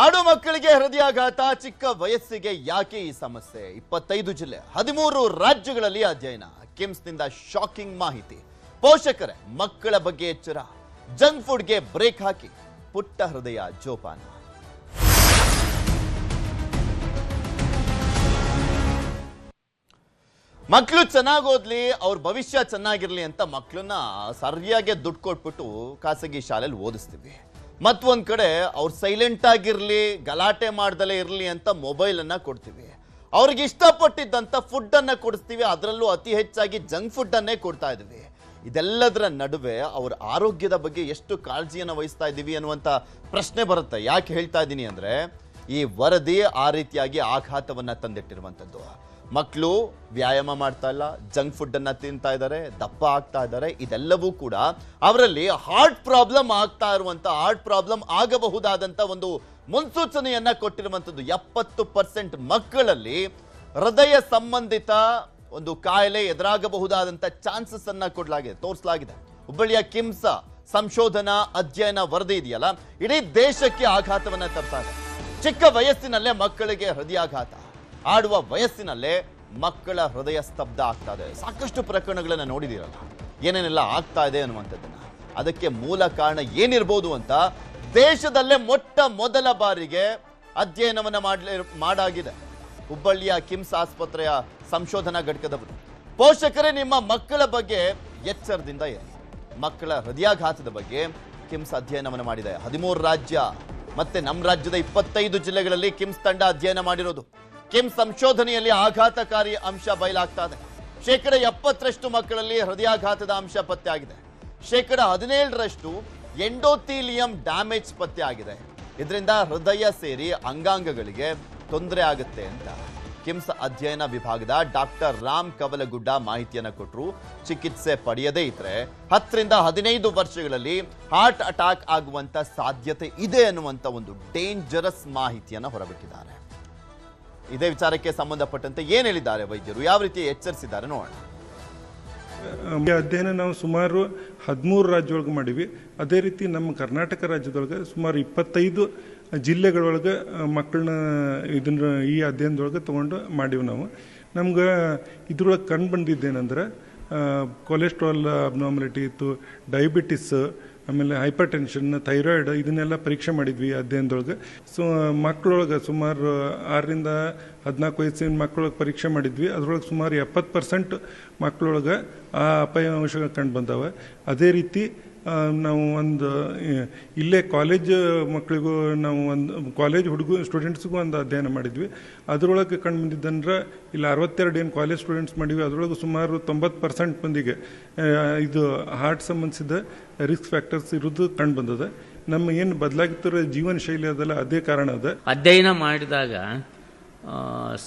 ಆಡು ಮಕ್ಕಳಿಗೆ ಹೃದಯಾಘಾತ ಚಿಕ್ಕ ವಯಸ್ಸಿಗೆ ಯಾಕೆ ಈ ಸಮಸ್ಯೆ? 25 ಜಿಲ್ಲೆ 13 ರಾಜ್ಯಗಳಲ್ಲಿ ಅಧ್ಯಯನ. ಕಿಮ್ಸ್ನಿಂದ ಶಾಕಿಂಗ್ ಮಾಹಿತಿ. ಪೋಷಕರೇ ಮಕ್ಕಳ ಬಗ್ಗೆ ಎಚ್ಚರ. ಜಂಕ್ ಫುಡ್ಗೆ ಬ್ರೇಕ್ ಹಾಕಿ ಪುಟ್ಟ ಹೃದಯ ಜೋಪಾನ. ಮಕ್ಕಳು ಚೆನ್ನಾಗಿ ಓದ್ಲಿ, ಅವ್ರ ಭವಿಷ್ಯ ಚೆನ್ನಾಗಿರ್ಲಿ ಅಂತ ಮಕ್ಕಳನ್ನ ಸರಿಯಾಗಿ ದುಡ್ಡು ಕೊಟ್ಬಿಟ್ಟು ಖಾಸಗಿ ಶಾಲೆಯಲ್ಲಿ ಓದಿಸ್ತೀವಿ. ಮತ್ತೊಂದ್ ಕಡೆ ಅವ್ರು ಸೈಲೆಂಟ್ ಆಗಿರ್ಲಿ, ಗಲಾಟೆ ಮಾಡ್ದಲೇ ಇರ್ಲಿ ಅಂತ ಮೊಬೈಲ್ ಅನ್ನ ಕೊಡ್ತೀವಿ. ಅವ್ರಿಗೆ ಇಷ್ಟಪಟ್ಟಿದ್ದಂತ ಫುಡ್ ಅನ್ನ ಕೊಡಿಸ್ತೀವಿ, ಅದರಲ್ಲೂ ಅತಿ ಹೆಚ್ಚಾಗಿ ಜಂಕ್ ಫುಡ್ ಅನ್ನೇ ಕೊಡ್ತಾ ಇದೀವಿ. ಇದೆಲ್ಲದರ ನಡುವೆ ಅವ್ರ ಆರೋಗ್ಯದ ಬಗ್ಗೆ ಎಷ್ಟು ಕಾಳಜಿಯನ್ನು ವಹಿಸ್ತಾ ಇದ್ದೀವಿ ಅನ್ನುವಂಥ ಪ್ರಶ್ನೆ ಬರುತ್ತೆ. ಯಾಕೆ ಹೇಳ್ತಾ ಇದ್ದೀನಿ ಅಂದರೆ, ಈ ವರದಿ ಆ ರೀತಿಯಾಗಿ ಆಘಾತವನ್ನ ತಂದಿಟ್ಟಿರುವಂಥದ್ದು. ಮಕ್ಕಳು ವ್ಯಾಯಾಮ ಮಾಡ್ತಾ ಇಲ್ಲ, ಜಂಕ್ ಫುಡ್ ಅನ್ನ ತಿಂತಾ ಇದ್ದಾರೆ, ದಪ್ಪ ಆಗ್ತಾ ಇದ್ದಾರೆ. ಇದೆಲ್ಲವೂ ಕೂಡ ಅವರಲ್ಲಿ ಹಾರ್ಟ್ ಪ್ರಾಬ್ಲಮ್ ಆಗ್ತಾ ಇರುವಂತ, ಹಾರ್ಟ್ ಪ್ರಾಬ್ಲಮ್ ಆಗಬಹುದಾದಂತ ಒಂದು ಮುನ್ಸೂಚನೆಯನ್ನ ಕೊಟ್ಟಿರುವಂತದ್ದು. 70% ಮಕ್ಕಳಲ್ಲಿ ಹೃದಯ ಸಂಬಂಧಿತ ಒಂದು ಕಾಯಿಲೆ ಎದುರಾಗಬಹುದಾದಂತ ಚಾನ್ಸಸ್ ಅನ್ನ ತೋರಿಸಲಾಗಿದೆ. ಹುಬ್ಬಳ್ಳಿಯ ಕಿಮ್ಸ್ ಸಂಶೋಧನಾ ಅಧ್ಯಯನ ವರದಿ ಇದೆಯಲ್ಲ, ಇಡೀ ದೇಶಕ್ಕೆ ಆಘಾತವನ್ನ ತರ್ತಾ ಇದೆ. ಚಿಕ್ಕ ವಯಸ್ಸಿನಲ್ಲೇ ಮಕ್ಕಳಿಗೆ ಹೃದಯಾಘಾತ, ಆಡುವ ವಯಸ್ಸಿನಲ್ಲೇ ಮಕ್ಕಳ ಹೃದಯ ಸ್ತಬ್ಧ ಆಗ್ತಾ ಇದೆ. ಸಾಕಷ್ಟು ಪ್ರಕರಣಗಳನ್ನ ನೋಡಿದಿರಲ್ಲ, ಏನೇನೆಲ್ಲ ಆಗ್ತಾ ಇದೆ ಅನ್ನುವಂಥದ್ದನ್ನ. ಅದಕ್ಕೆ ಮೂಲ ಕಾರಣ ಏನಿರ್ಬೋದು ಅಂತ ದೇಶದಲ್ಲೇ ಮೊಟ್ಟ ಮೊದಲ ಬಾರಿಗೆ ಅಧ್ಯಯನವನ್ನ ಮಾಡಾಗಿದೆ ಹುಬ್ಬಳ್ಳಿಯ ಕಿಮ್ಸ್ ಆಸ್ಪತ್ರೆಯ ಸಂಶೋಧನಾ ಘಟಕದವರು. ಪೋಷಕರೇ ನಿಮ್ಮ ಮಕ್ಕಳ ಬಗ್ಗೆ ಎಚ್ಚರದಿಂದ ಇರಿ. ಮಕ್ಕಳ ಹೃದಯಾಘಾತದ ಬಗ್ಗೆ ಕಿಮ್ಸ್ ಅಧ್ಯಯನವನ್ನು ಮಾಡಿದೆ. 13 ರಾಜ್ಯ ಮತ್ತೆ ನಮ್ಮ ರಾಜ್ಯದ 25 ಜಿಲ್ಲೆಗಳಲ್ಲಿ ಕಿಮ್ಸ್ ತಂಡ ಅಧ್ಯಯನ ಮಾಡಿರೋದು. ಕಿಮ್ಸ್ ಸಂಶೋಧನೆಯಲ್ಲಿ ಆಘಾತಕಾರಿ ಅಂಶ ಬಯಲಾಗ್ತಾ ಇದೆ. 70% ಮಕ್ಕಳಲ್ಲಿ ಹೃದಯಾಘಾತದ ಅಂಶ ಪತ್ತೆ ಆಗಿದೆ. 17% ಎಂಡೋಥೀಲಿಯಂ ಡ್ಯಾಮೇಜ್ ಪತ್ತೆ ಆಗಿದೆ. ಇದರಿಂದ ಹೃದಯ ಸೇರಿ ಅಂಗಾಂಗಗಳಿಗೆ ತೊಂದರೆ ಆಗುತ್ತೆ ಅಂತ ಕಿಮ್ಸ್ ಅಧ್ಯಯನ ವಿಭಾಗದ ಡಾಕ್ಟರ್ ರಾಮ್ ಕವಲಗುಡ್ಡ ಮಾಹಿತಿಯನ್ನು ಕೊಟ್ಟರು. ಚಿಕಿತ್ಸೆ ಪಡೆಯದೇ ಇದ್ರೆ 10 ರಿಂದ 15 ವರ್ಷಗಳಲ್ಲಿ ಹಾರ್ಟ್ ಅಟ್ಯಾಕ್ ಆಗುವಂತ ಸಾಧ್ಯತೆ ಇದೆ ಅನ್ನುವಂತ ಒಂದು ಡೇಂಜರಸ್ ಮಾಹಿತಿಯನ್ನು ಹೊರಬಿಟ್ಟಿದ್ದಾರೆ. ಇದೇ ವಿಚಾರಕ್ಕೆ ಸಂಬಂಧಪಟ್ಟಂತೆ ಏನ್ ಹೇಳಿದ್ದಾರೆ ವೈದ್ಯರು, ಯಾವ ರೀತಿ ಎಚ್ಚರಿಸಿದ್ದಾರೆ ನೋಡೋಣ. ಅಧ್ಯಯನ ನಾವು ಸುಮಾರು 13 ರಾಜ್ಯದೊಳಗೆ ಮಾಡಿವಿ. ಅದೇ ರೀತಿ ನಮ್ಮ ಕರ್ನಾಟಕ ರಾಜ್ಯದೊಳಗೆ ಸುಮಾರು 25 ಜಿಲ್ಲೆಗಳೊಳಗೆ ಮಕ್ಕಳನ್ನ ಇದನ್ನ ಈ ಅಧ್ಯಯನದೊಳಗೆ ತೊಗೊಂಡು ಮಾಡೀವಿ ನಾವು. ನಮ್ಗೆ ಇದ್ರೊಳಗೆ ಕಂಡು ಬಂದಿದ್ದೇನೆಂದ್ರೆ ಕೊಲೆಸ್ಟ್ರಾಲ್ ಅಬ್ನಾರ್ಮಲಿಟಿ ಇತ್ತು, ಡಯಾಬಿಟಿಸ್, ಆಮೇಲೆ ಹೈಪರ್ ಟೆನ್ಷನ್, ಥೈರಾಯ್ಡ್, ಇದನ್ನೆಲ್ಲ ಪರೀಕ್ಷೆ ಮಾಡಿದ್ವಿ ಅಧ್ಯಯನದೊಳಗೆ. ಮಕ್ಕಳೊಳಗೆ ಸುಮಾರು 6 ರಿಂದ 14 ವಯಸ್ಸಿನ ಮಕ್ಕಳೊಳಗೆ ಪರೀಕ್ಷೆ ಮಾಡಿದ್ವಿ. ಅದರೊಳಗೆ ಸುಮಾರು 70% ಮಕ್ಕಳೊಳಗೆ ಆ ಅಪಾಯ ಅಂಶಗಳು ಕಂಡು ಬಂದಾವೆ. ಅದೇ ರೀತಿ ನಾವು ಒಂದು ಇಲ್ಲೇ ಕಾಲೇಜ್ ಮಕ್ಕಳಿಗೂ ನಾವು ಒಂದು ಕಾಲೇಜ್ ಸ್ಟೂಡೆಂಟ್ಸ್ಗೂ ಒಂದು ಅಧ್ಯಯನ ಮಾಡಿದ್ವಿ. ಅದರೊಳಗೆ ಕಂಡು ಬಂದಿದ್ದಂದ್ರೆ ಇಲ್ಲಿ 62 ಏನು ಕಾಲೇಜ್ ಸ್ಟೂಡೆಂಟ್ಸ್ ಮಾಡಿದ್ವಿ. ಅದರೊಳಗೆ ಸುಮಾರು 90% ಮಂದಿಗೆ ಇದು ಹಾರ್ಟ್ ಸಂಬಂಧಿಸಿದ ರಿಸ್ಕ್ ಫ್ಯಾಕ್ಟರ್ಸ್ ಇರೋದು ಕಂಡು ಬಂದದ. ನಮ್ಮ ಏನು ಬದಲಾಗುತ್ತಿರೋ ಜೀವನ ಶೈಲಿ ಅದಲ್ಲ, ಅದೇ ಕಾರಣ ಅದ. ಅಧ್ಯಯನ ಮಾಡಿದಾಗ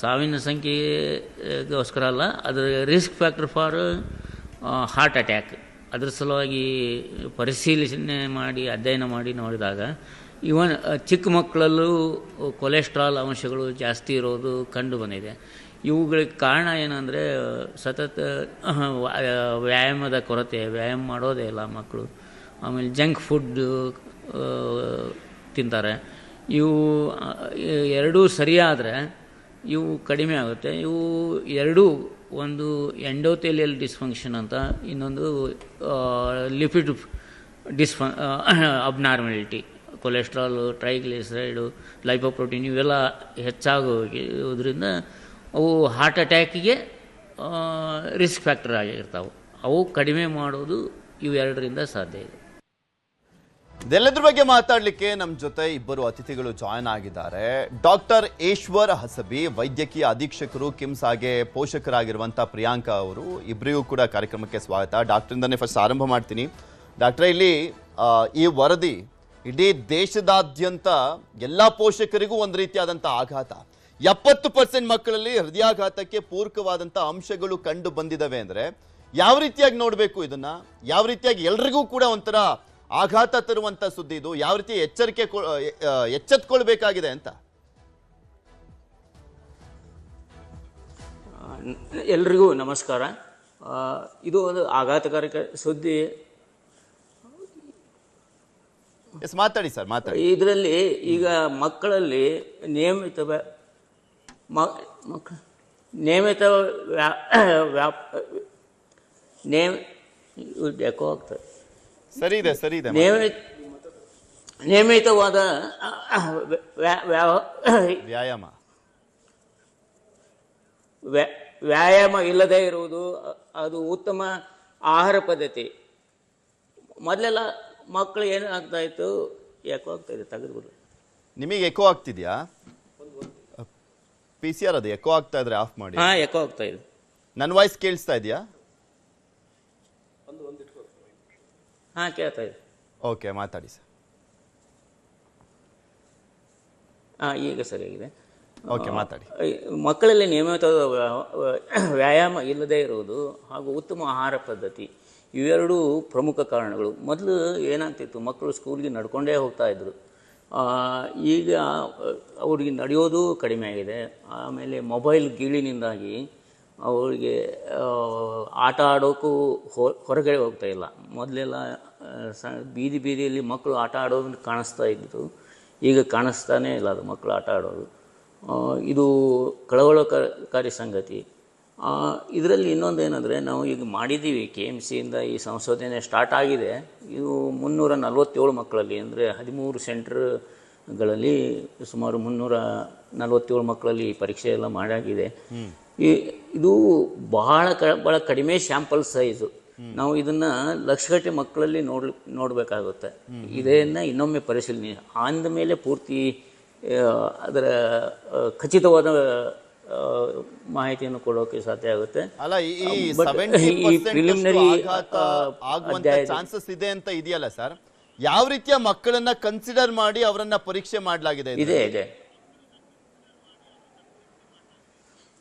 ಸಾವಿನ ಸಂಖ್ಯೆಗೋಸ್ಕರ ಅಲ್ಲ, ಅದರ risk factor for heart attack, ಅದರ ಸಲುವಾಗಿ ಪರಿಶೀಲನೆ ಮಾಡಿ ಅಧ್ಯಯನ ಮಾಡಿ ನೋಡಿದಾಗ ಇವನ್ ಚಿಕ್ಕ ಮಕ್ಕಳಲ್ಲೂ ಕೊಲೆಸ್ಟ್ರಾಲ್ ಅಂಶಗಳು ಜಾಸ್ತಿ ಇರೋದು ಕಂಡು ಬಂದಿದೆ. ಇವುಗಳಿಗೆ ಕಾರಣ ಏನಂದರೆ ಸತತ ವ್ಯಾಯಾಮದ ಕೊರತೆ, ವ್ಯಾಯಾಮ ಮಾಡೋದೇ ಇಲ್ಲ ಮಕ್ಕಳು. ಆಮೇಲೆ ಜಂಕ್ ಫುಡ್ ತಿಂತಾರೆ. ಇವು ಎರಡೂ ಸರಿಯಾದರೆ ಇವು ಕಡಿಮೆ ಆಗುತ್ತೆ. ಇವು ಎರಡೂ, ಒಂದು ಎಂಡೋಥೆಲಿಯಲ್ ಡಿಸ್ಫಂಕ್ಷನ್ ಅಂತ, ಇನ್ನೊಂದು lipid abnormality, cholesterol, triglyceride, lipoprotein ಇವೆಲ್ಲ ಹೆಚ್ಚಾಗೋದ್ರಿಂದ ಅವು ಹಾರ್ಟ್ ಅಟ್ಯಾಕಿಗೆ ರಿಸ್ಕ್ ಫ್ಯಾಕ್ಟರ್ ಆಗಿರ್ತಾವೆ. ಅವು ಕಡಿಮೆ ಮಾಡೋದು ಇವೆರಡರಿಂದ ಸಾಧ್ಯ ಇದೆ. ಇದೆಲ್ಲದ್ರ ಬಗ್ಗೆ ಮಾತಾಡಲಿಕ್ಕೆ ನಮ್ಮ ಜೊತೆ ಇಬ್ಬರು ಅತಿಥಿಗಳು ಜಾಯ್ನ್ ಆಗಿದ್ದಾರೆ. ಡಾಕ್ಟರ್ ಈಶ್ವರ್ ಹಸಬಿ, ವೈದ್ಯಕೀಯ ಅಧೀಕ್ಷಕರು ಕಿಮ್ಸ್, ಹಾಗೆ ಪೋಷಕರಾಗಿರುವಂಥ ಪ್ರಿಯಾಂಕಾ ಅವರು. ಇಬ್ಬರಿಗೂ ಕೂಡ ಕಾರ್ಯಕ್ರಮಕ್ಕೆ ಸ್ವಾಗತ. ಡಾಕ್ಟ್ರಿಂದನೇ ಫಸ್ಟ್ ಆರಂಭ ಮಾಡ್ತೀನಿ. ಡಾಕ್ಟ್ರೇ, ಇಲ್ಲಿ ಈ ವರದಿ ಇಡೀ ದೇಶದಾದ್ಯಂತ ಎಲ್ಲ ಪೋಷಕರಿಗೂ ಒಂದು ರೀತಿಯಾದಂಥ ಆಘಾತ. 70% ಮಕ್ಕಳಲ್ಲಿ ಹೃದಯಾಘಾತಕ್ಕೆ ಪೂರಕವಾದಂಥ ಅಂಶಗಳು ಕಂಡು ಬಂದಿದ್ದಾವೆ ಅಂದರೆ ಯಾವ ರೀತಿಯಾಗಿ ನೋಡಬೇಕು ಇದನ್ನ? ಯಾವ ರೀತಿಯಾಗಿ ಎಲ್ರಿಗೂ ಕೂಡ ಒಂಥರ ಆಘಾತ ತರುವಂತ ಸುದ್ದಿ ಇದು? ಯಾವ ರೀತಿ ಎಚ್ಚೆತ್ತುಕೊಳ್ಬೇಕಾಗಿದೆ ಅಂತ? ಎಲ್ರಿಗೂ ನಮಸ್ಕಾರ. ಇದು ಒಂದು ಆಘಾತಕಾರಕ ಸುದ್ದಿ. ಎಸ್, ಮಾತಾಡಿ ಸರ್, ಮಾತಾಡಿ. ಇದರಲ್ಲಿ ಈಗ ಮಕ್ಕಳಲ್ಲಿ ನಿಯಮಿತ ನಿಯಮಿತ ಯಾಕೋ ಆಗ್ತದೆ, ಸರಿ ಇದೆ, ಸರಿ ಇದೆ. ನಿಯಮಿತವಾದ ವ್ಯಾಯಾಮ ಇಲ್ಲದೇ ಇರುವುದು, ಅದು ಉತ್ತಮ ಆಹಾರ ಪದ್ಧತಿ. ಮೊದಲೆಲ್ಲ ಮಕ್ಕಳು ಏನು ಆಗ್ತಾ ಇತ್ತು, ಯಾಕೋ ಆಗ್ತಾ ಇದೆ, ತೆಗೆದುಬಿಡು. ನಿಮಗೆ ಎಕೋ ಆಗ್ತಿದ್ಯಾ? PCR ಅದು ಎಕೋ ಆಗ್ತಾ ಇದ್ರೆ ಆಫ್ ಮಾಡಿ. ಹಾ, ಎಕೋ ಆಗ್ತಾ ಇದೆ. ನನ್ನ ವಾಯ್ಸ್ ಕೇಳಿಸ್ತಾ ಇದೆಯಾ? ಹಾ, ಕೇಳ್ತಾ ಇದೆ. ಓಕೆ, ಮಾತಾಡಿ ಸರ್. ಹಾ, ಈಗ ಸರಿಯಾಗಿದೆ. ಓಕೆ, ಮಾತಾಡಿ. ಮಕ್ಕಳಲ್ಲಿ ನಿಯಮಿತ ವ್ಯಾಯಾಮ ಇಲ್ಲದೇ ಇರುವುದು ಹಾಗೂ ಉತ್ತಮ ಆಹಾರ ಪದ್ಧತಿ ಇವೆರಡೂ ಪ್ರಮುಖ ಕಾರಣಗಳು. ಮೊದಲು ಏನಾಗ್ತಿತ್ತು, ಮಕ್ಕಳು ಸ್ಕೂಲ್ಗೆ ನಡ್ಕೊಂಡೇ ಹೋಗ್ತಾ ಇದ್ರು. ಈಗ ಅವ್ರಿಗೆ ನಡೆಯೋದು ಕಡಿಮೆ ಆಗಿದೆ. ಆಮೇಲೆ ಮೊಬೈಲ್ ಗೀಳಿನಿಂದಾಗಿ ಅವರಿಗೆ ಆಟ ಆಡೋಕ್ಕೂ ಹೊರಗಡೆ ಹೋಗ್ತಾ ಇಲ್ಲ. ಮೊದಲೆಲ್ಲ ಬೀದಿ ಬೀದಿಯಲ್ಲಿ ಮಕ್ಕಳು ಆಟ ಆಡೋದನ್ನು ಕಾಣಿಸ್ತಾ ಇದ್ದು, ಈಗ ಕಾಣಿಸ್ತಾನೇ ಇಲ್ಲ ಅದು ಮಕ್ಕಳು ಆಟ ಆಡೋದು. ಇದು ಕಳವಳಕಾರಿ ಸಂಗತಿ. ಇದರಲ್ಲಿ ಇನ್ನೊಂದು ಏನಂದರೆ, ನಾವು ಈಗ ಮಾಡಿದ್ದೀವಿ, KMCಯಿಂದ ಈ ಸಂಶೋಧನೆ ಸ್ಟಾರ್ಟ್ ಆಗಿದೆ. ಇದು 347 ಮಕ್ಕಳಲ್ಲಿ, ಅಂದರೆ 13 ಸೆಂಟರ್ಗಳಲ್ಲಿ ಸುಮಾರು 347 ಮಕ್ಕಳಲ್ಲಿ ಪರೀಕ್ಷೆ ಎಲ್ಲ ಮಾಡಾಗಿದೆ. ಇದು ಬಹಳ ಕಡಿಮೆ ಸ್ಯಾಂಪಲ್ ಸೈಜು. ನಾವು ಇದನ್ನು ಲಕ್ಷಗಟ್ಟಲೆ ಮಕ್ಕಳಲ್ಲಿ ನೋಡಬೇಕಾಗುತ್ತೆ. ಇದನ್ನು ಇನ್ನೊಮ್ಮೆ ಪರಿಶೀಲನೆ ಅಂದಮೇಲೆ ಪೂರ್ತಿ ಅದರ ಖಚಿತವಾದ ಮಾಹಿತಿಯನ್ನು ಕೊಡೋಕೆ ಸಾಧ್ಯ ಆಗುತ್ತೆ. ಅಲ್ಲ, ಈ 70% ಆಗುವಂತ ಚಾನ್ಸಸ್ ಇದೆ ಅಂತ ಇದೆಯಲ್ಲ ಸರ್, ಯಾವ ರೀತಿಯ ಮಕ್ಕಳನ್ನ ಕನ್ಸಿಡರ್ ಮಾಡಿ ಅವರನ್ನ ಪರೀಕ್ಷೆ ಮಾಡಲಾಗಿದೆ? ಇದೆ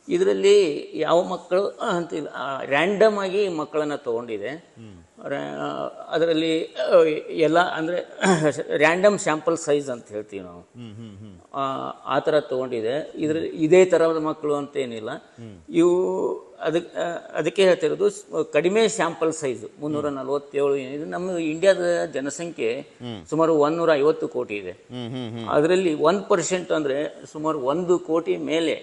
ಇದರಲ್ಲಿ ಯಾವ ಮಕ್ಕಳು ಅಂತಿಲ್ಲ, ರ್ಯಾಂಡಮ್ ಆಗಿ ಮಕ್ಕಳನ್ನು ತಗೊಂಡಿದೆ. ಅದರಲ್ಲಿ ಎಲ್ಲ ಅಂದರೆ ರ್ಯಾಂಡಮ್ ಸ್ಯಾಂಪಲ್ ಸೈಜ್ ಅಂತ ಹೇಳ್ತೀವಿ ನಾವು, ಆ ಥರ ತೊಗೊಂಡಿದೆ. ಇದರಲ್ಲಿ ಇದೇ ಥರದ ಮಕ್ಕಳು ಅಂತೇನಿಲ್ಲ. ಇವು ಅದಕ್ಕೆ ಹೇಳ್ತಿರೋದು ಕಡಿಮೆ ಸ್ಯಾಂಪಲ್ ಸೈಜು 347. ಇದು ನಮ್ಮ ಇಂಡಿಯಾದ ಜನಸಂಖ್ಯೆ ಸುಮಾರು 150 ಕೋಟಿ ಇದೆ. ಅದರಲ್ಲಿ 1% ಅಂದರೆ ಸುಮಾರು 1 ಕೋಟಿ ಮೇಲೆ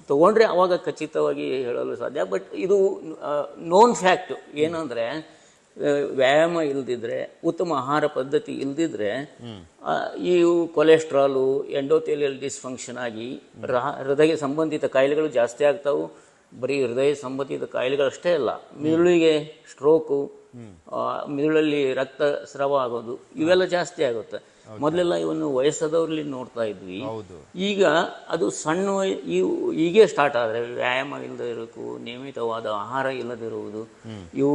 ತಗೊಂಡ್ರೆ ಅವಾಗ ಖಚಿತವಾಗಿ ಹೇಳಲು ಸಾಧ್ಯ. ಬಟ್ ಇದು ನೋನ್ ಫ್ಯಾಕ್ಟ್ ಏನು ಅಂದರೆ, ವ್ಯಾಯಾಮ ಇಲ್ದಿದ್ರೆ, ಉತ್ತಮ ಆಹಾರ ಪದ್ಧತಿ ಇಲ್ದಿದ್ರೆ ಇವು ಕೊಲೆಸ್ಟ್ರಾಲು, ಎಂಡೋಥೆಲಿಯಲ್ ಡಿಸ್ಫಂಕ್ಷನ್ ಆಗಿ ಹೃದಯ ಸಂಬಂಧಿತ ಕಾಯಿಲೆಗಳು ಜಾಸ್ತಿ ಆಗ್ತಾವು. ಬರೀ ಹೃದಯ ಸಂಬಂಧಿತ ಕಾಯಿಲೆಗಳಷ್ಟೇ ಅಲ್ಲ, ಮಿದುಳಿಗೆ ಸ್ಟ್ರೋಕು, ಮಿದುಳಲ್ಲಿ ರಕ್ತ ಸ್ರಾವ ಆಗೋದು ಇವೆಲ್ಲ ಜಾಸ್ತಿ ಆಗುತ್ತೆ. ಮೊದಲೆಲ್ಲ ಇವನ್ನು ವಯಸ್ಸಾದವ್ರಲ್ಲಿ ನೋಡ್ತಾ ಇದ್ವಿ. ಈಗ ಅದು ಸಣ್ಣ ಹೀಗೆ ಸ್ಟಾರ್ಟ್ ಆದರೆ, ವ್ಯಾಯಾಮ ಇಲ್ಲದೆ ಇರೋಕು, ನಿಯಮಿತವಾದ ಆಹಾರ ಇಲ್ಲದಿರುವುದು, ಇವು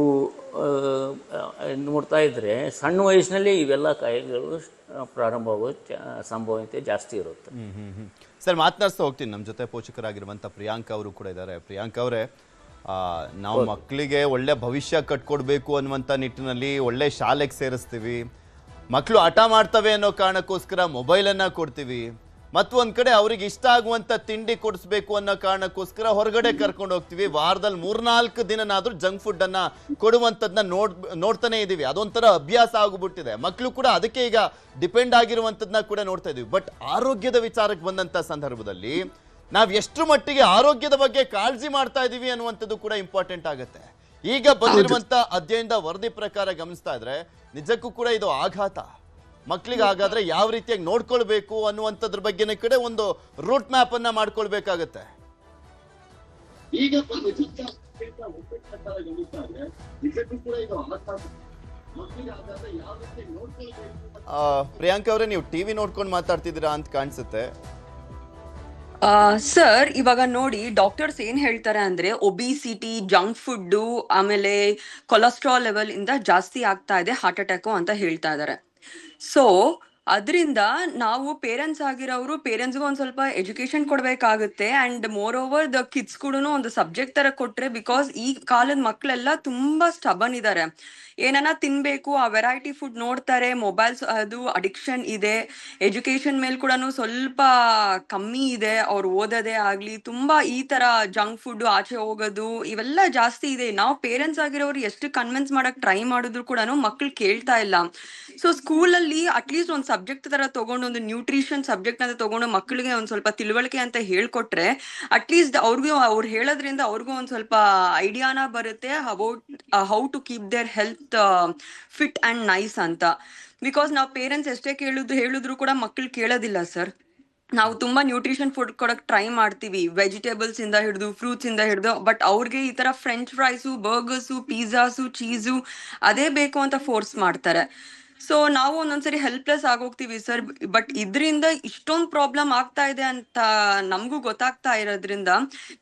ನೋಡ್ತಾ ಇದ್ರೆ ಸಣ್ಣ ವಯಸ್ಸಿನಲ್ಲಿ ಇವೆಲ್ಲ ಕಾಯಿಲೆಗಳು ಪ್ರಾರಂಭವಾಗೋ ಸಂಭವತೆ ಜಾಸ್ತಿ ಇರುತ್ತೆ. ಸರ್, ಮಾತನಾಡ್ತಾ ಹೋಗ್ತೀನಿ. ನಮ್ಮ ಜೊತೆ ಪೋಷಕರಾಗಿರುವಂಥ ಪ್ರಿಯಾಂಕಾ ಅವರು ಕೂಡ ಇದ್ದಾರೆ. ಪ್ರಿಯಾಂಕಾ ಅವರೇ, ನಾವು ಮಕ್ಕಳಿಗೆ ಒಳ್ಳೆ ಭವಿಷ್ಯ ಕಟ್ಕೊಡ್ಬೇಕು ಅನ್ನುವಂಥ ನಿಟ್ಟಿನಲ್ಲಿ ಒಳ್ಳೆ ಶಾಲೆಗೆ ಸೇರಿಸ್ತೀವಿ, ಮಕ್ಕಳು ಹಠ ಮಾಡ್ತವೆ ಅನ್ನೋ ಕಾರಣಕ್ಕೋಸ್ಕರ ಮೊಬೈಲನ್ನು ಕೊಡ್ತೀವಿ, ಮತ್ತೊಂದು ಕಡೆ ಅವ್ರಿಗೆ ಇಷ್ಟ ಆಗುವಂಥ ತಿಂಡಿ ಕೊಡಿಸ್ಬೇಕು ಅನ್ನೋ ಕಾರಣಕ್ಕೋಸ್ಕರ ಹೊರಗಡೆ ಕರ್ಕೊಂಡು ಹೋಗ್ತೀವಿ. ವಾರದಲ್ಲಿ 3-4 ದಿನನಾದ್ರೂ ಜಂಕ್ ಫುಡ್ ಅನ್ನ ಕೊಡುವಂಥದ್ದನ್ನ ನೋಡ್ತಾನೆ ಇದ್ದೀವಿ. ಅದೊಂಥರ ಅಭ್ಯಾಸ ಆಗಿಬಿಟ್ಟಿದೆ. ಮಕ್ಕಳು ಕೂಡ ಅದಕ್ಕೆ ಈಗ ಡಿಪೆಂಡ್ ಆಗಿರುವಂಥದ್ದನ್ನ ಕೂಡ ನೋಡ್ತಾ ಇದೀವಿ. ಬಟ್ ಆರೋಗ್ಯದ ವಿಚಾರಕ್ಕೆ ಬಂದಂಥ ಸಂದರ್ಭದಲ್ಲಿ ನಾವು ಎಷ್ಟು ಮಟ್ಟಿಗೆ ಆರೋಗ್ಯದ ಬಗ್ಗೆ ಕಾಳಜಿ ಮಾಡ್ತಾ ಇದೀವಿ ಅನ್ನುವಂಥದ್ದು ಕೂಡ ಇಂಪಾರ್ಟೆಂಟ್ ಆಗುತ್ತೆ. ಈಗ ಬಂದಿರುವಂಥ ಅಧ್ಯಯನದ ವರದಿ ಪ್ರಕಾರ ಗಮನಿಸ್ತಾ ಇದ್ರೆ ನಿಜಕ್ಕೂ ಕೂಡ ಇದು ಆಘಾತ. ಮಕ್ಕಳಿಗೆ ಹಾಗಾದ್ರೆ ಯಾವ ರೀತಿಯಾಗಿ ನೋಡ್ಕೊಳ್ಬೇಕು ಅನ್ನುವಂಥದ್ರ ಬಗ್ಗೆ ಕಡೆ ಒಂದು ರೂಟ್ ಮ್ಯಾಪ್ ಅನ್ನ ಮಾಡ್ಕೊಳ್ಬೇಕಾಗತ್ತೆ. ಪ್ರಿಯಾಂಕಾ ಅವರೇ, ನೀವು ಟಿವಿ ನೋಡ್ಕೊಂಡು ಮಾತಾಡ್ತಿದ್ದೀರಾ ಅಂತ ಕಾಣಿಸುತ್ತೆ. ಸರ್, ಇವಾಗ ನೋಡಿ, ಡಾಕ್ಟರ್ಸ್ ಏನ್ ಹೇಳ್ತಾರೆ ಅಂದ್ರೆ ಒಬಿಸಿಟಿ, ಜಂಕ್ ಫುಡ್, ಆಮೇಲೆ ಕೊಲೆಸ್ಟ್ರಾಲ್ ಲೆವೆಲ್ ಇಂದ ಜಾಸ್ತಿ ಆಗ್ತಾ ಇದೆ ಹಾರ್ಟ್ ಅಟ್ಯಾಕ್ ಅಂತ ಹೇಳ್ತಾ ಇದ್ದಾರೆ. ಸೊ ಅದರಿಂದ ನಾವು ಪೇರೆಂಟ್ಸ್ ಆಗಿರೋರು ಪೇರೆಂಟ್ಸ್ಗೂ ಒಂದ್ ಸ್ವಲ್ಪ ಎಜುಕೇಶನ್ ಕೊಡ್ಬೇಕಾಗುತ್ತೆ. And moreover the kids ಕೂಡ ಒಂದು ಸಬ್ಜೆಕ್ಟ್ ತರ ಕೊಟ್ರೆ, ಬಿಕಾಸ್ ಈ ಕಾಲದ ಮಕ್ಕಳೆಲ್ಲ ತುಂಬಾ ಸ್ಟಬನ್ ಇದಾರೆ. ಏನನ್ನ ತಿನ್ಬೇಕು, ಆ ವೆರೈಟಿ ಫುಡ್ ನೋಡ್ತಾರೆ, ಮೊಬೈಲ್ಸ್ ಅದು ಅಡಿಕ್ಷನ್ ಇದೆ, ಎಜುಕೇಶನ್ ಮೇಲ್ ಕೂಡ ಸ್ವಲ್ಪ ಕಮ್ಮಿ ಇದೆ. ಅವ್ರು ಓದೋದೇ ಆಗ್ಲಿ, ತುಂಬಾ ಈ ತರ ಜಂಕ್ ಫುಡ್, ಆಚೆ ಹೋಗೋದು ಇವೆಲ್ಲ ಜಾಸ್ತಿ ಇದೆ. ನಾವು ಪೇರೆಂಟ್ಸ್ ಆಗಿರೋರು ಎಷ್ಟು ಕನ್ವಿನ್ಸ್ ಮಾಡಕ್ ಟ್ರೈ ಮಾಡಿದ್ರು ಕೂಡ ಮಕ್ಳು ಕೇಳ್ತಾ ಇಲ್ಲ. ಸೊ ಸ್ಕೂಲಲ್ಲಿ ಅಟ್ಲೀಸ್ಟ್ ಒಂದು ಸಬ್ಜೆಕ್ಟ್ ತರ ತಗೊಂಡು, ಒಂದು ನ್ಯೂಟ್ರಿಷನ್ ಸಬ್ಜೆಕ್ಟ್ ಅಂತ ತಗೊಂಡು ಮಕ್ಕಳಿಗೆ ಒಂದ್ ಸ್ವಲ್ಪ ತಿಳುವಳಿಕೆ ಅಂತ ಹೇಳ್ಕೊಟ್ರೆ, ಅಟ್ಲೀಸ್ಟ್ ಅವ್ರು ಹೇಳೋದ್ರಿಂದ ಅವ್ರಿಗೂ ಒಂದ್ ಸ್ವಲ್ಪ ಐಡಿಯಾನ ಬರುತ್ತೆ about how to keep their health fit and nice ಅಂತ. ಬಿಕಾಸ್ ನಾವು ಪೇರೆಂಟ್ಸ್ ಎಷ್ಟೇ ಹೇಳಿದ್ರು ಕೂಡ ಮಕ್ಕಳು ಕೇಳೋದಿಲ್ಲ ಸರ್. ನಾವು ತುಂಬಾ ನ್ಯೂಟ್ರಿಷನ್ ಫುಡ್ ಕೊಡಕ್ ಟ್ರೈ ಮಾಡ್ತೀವಿ, ವೆಜಿಟೇಬಲ್ಸ್ ಇಂದ ಹಿಡಿದು ಫ್ರೂಟ್ಸ್ ಇಂದ ಹಿಡಿದು, ಬಟ್ ಅವ್ರಿಗೆ ಈ ತರ French fries, burgers, pizzas, cheese ಅದೇ ಬೇಕು ಅಂತ ಫೋರ್ಸ್ ಮಾಡ್ತಾರೆ. ಸೊ ನಾವು ಒಂದೊಂದ್ಸರಿ ಹೆಲ್ಪ್ಲೆಸ್ ಆಗೋಗ್ತೀವಿ ಸರ್. ಬಟ್ ಇದರಿಂದ ಇಷ್ಟೊಂದು ಪ್ರಾಬ್ಲಮ್ ಆಗ್ತಾ ಇದೆ ಅಂತ ನಮಗೂ ಗೊತ್ತಾಗ್ತಾ ಇರೋದ್ರಿಂದ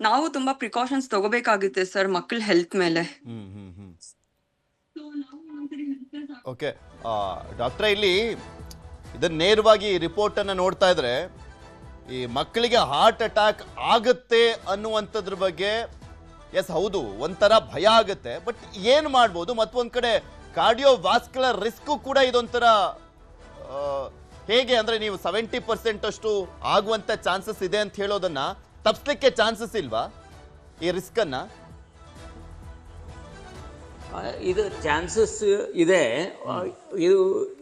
ನಾವು ತುಂಬಾ ಪ್ರಿಕಾಷನ್ಸ್ ತಗೋಬೇಕಾಗುತ್ತೆ ಸರ್ ಮಕ್ಕಳ ಹೆಲ್ತ್ ಮೇಲೆ. ಓಕೆ ಡಾಕ್ಟ್ರೆ, ಇಲ್ಲಿ ಇದನ್ನ ನೇರವಾಗಿ ರಿಪೋರ್ಟ್ ಅನ್ನ ನೋಡ್ತಾ ಇದ್ರೆ ಈ ಮಕ್ಕಳಿಗೆ ಹಾರ್ಟ್ ಅಟ್ಯಾಕ್ ಆಗುತ್ತೆ ಅನ್ನುವಂಥದ್ರ ಬಗ್ಗೆ ಎಸ್ ಹೌದು, ಒಂಥರ ಭಯ ಆಗುತ್ತೆ. ಬಟ್ ಏನ್ ಮಾಡ್ಬೋದು? ಮತ್ತೊಂದ್ ಕಡೆ ಕಾರ್ಡಿಯೋವಾಸ್ಕ್ಯುಲರ್ ರಿಸ್ಕ್ ಕೂಡ ಇದೊಂಥರ ಹೇಗೆ ಅಂದ್ರೆ, ನೀವು 70% ಅಷ್ಟು ಆಗುವಂತ ಚಾನ್ಸಸ್ ಇದೆ ಅಂತ ಹೇಳೋದನ್ನ ತಪ್ಪಿಸ್ಲಿಕ್ಕೆ ಚಾನ್ಸಸ್ ಇಲ್ವಾ ಈ ರಿಸ್ಕ್ ಅನ್ನ? ಇದು ಚಾನ್ಸಸ್ ಇದೆ. ಇದು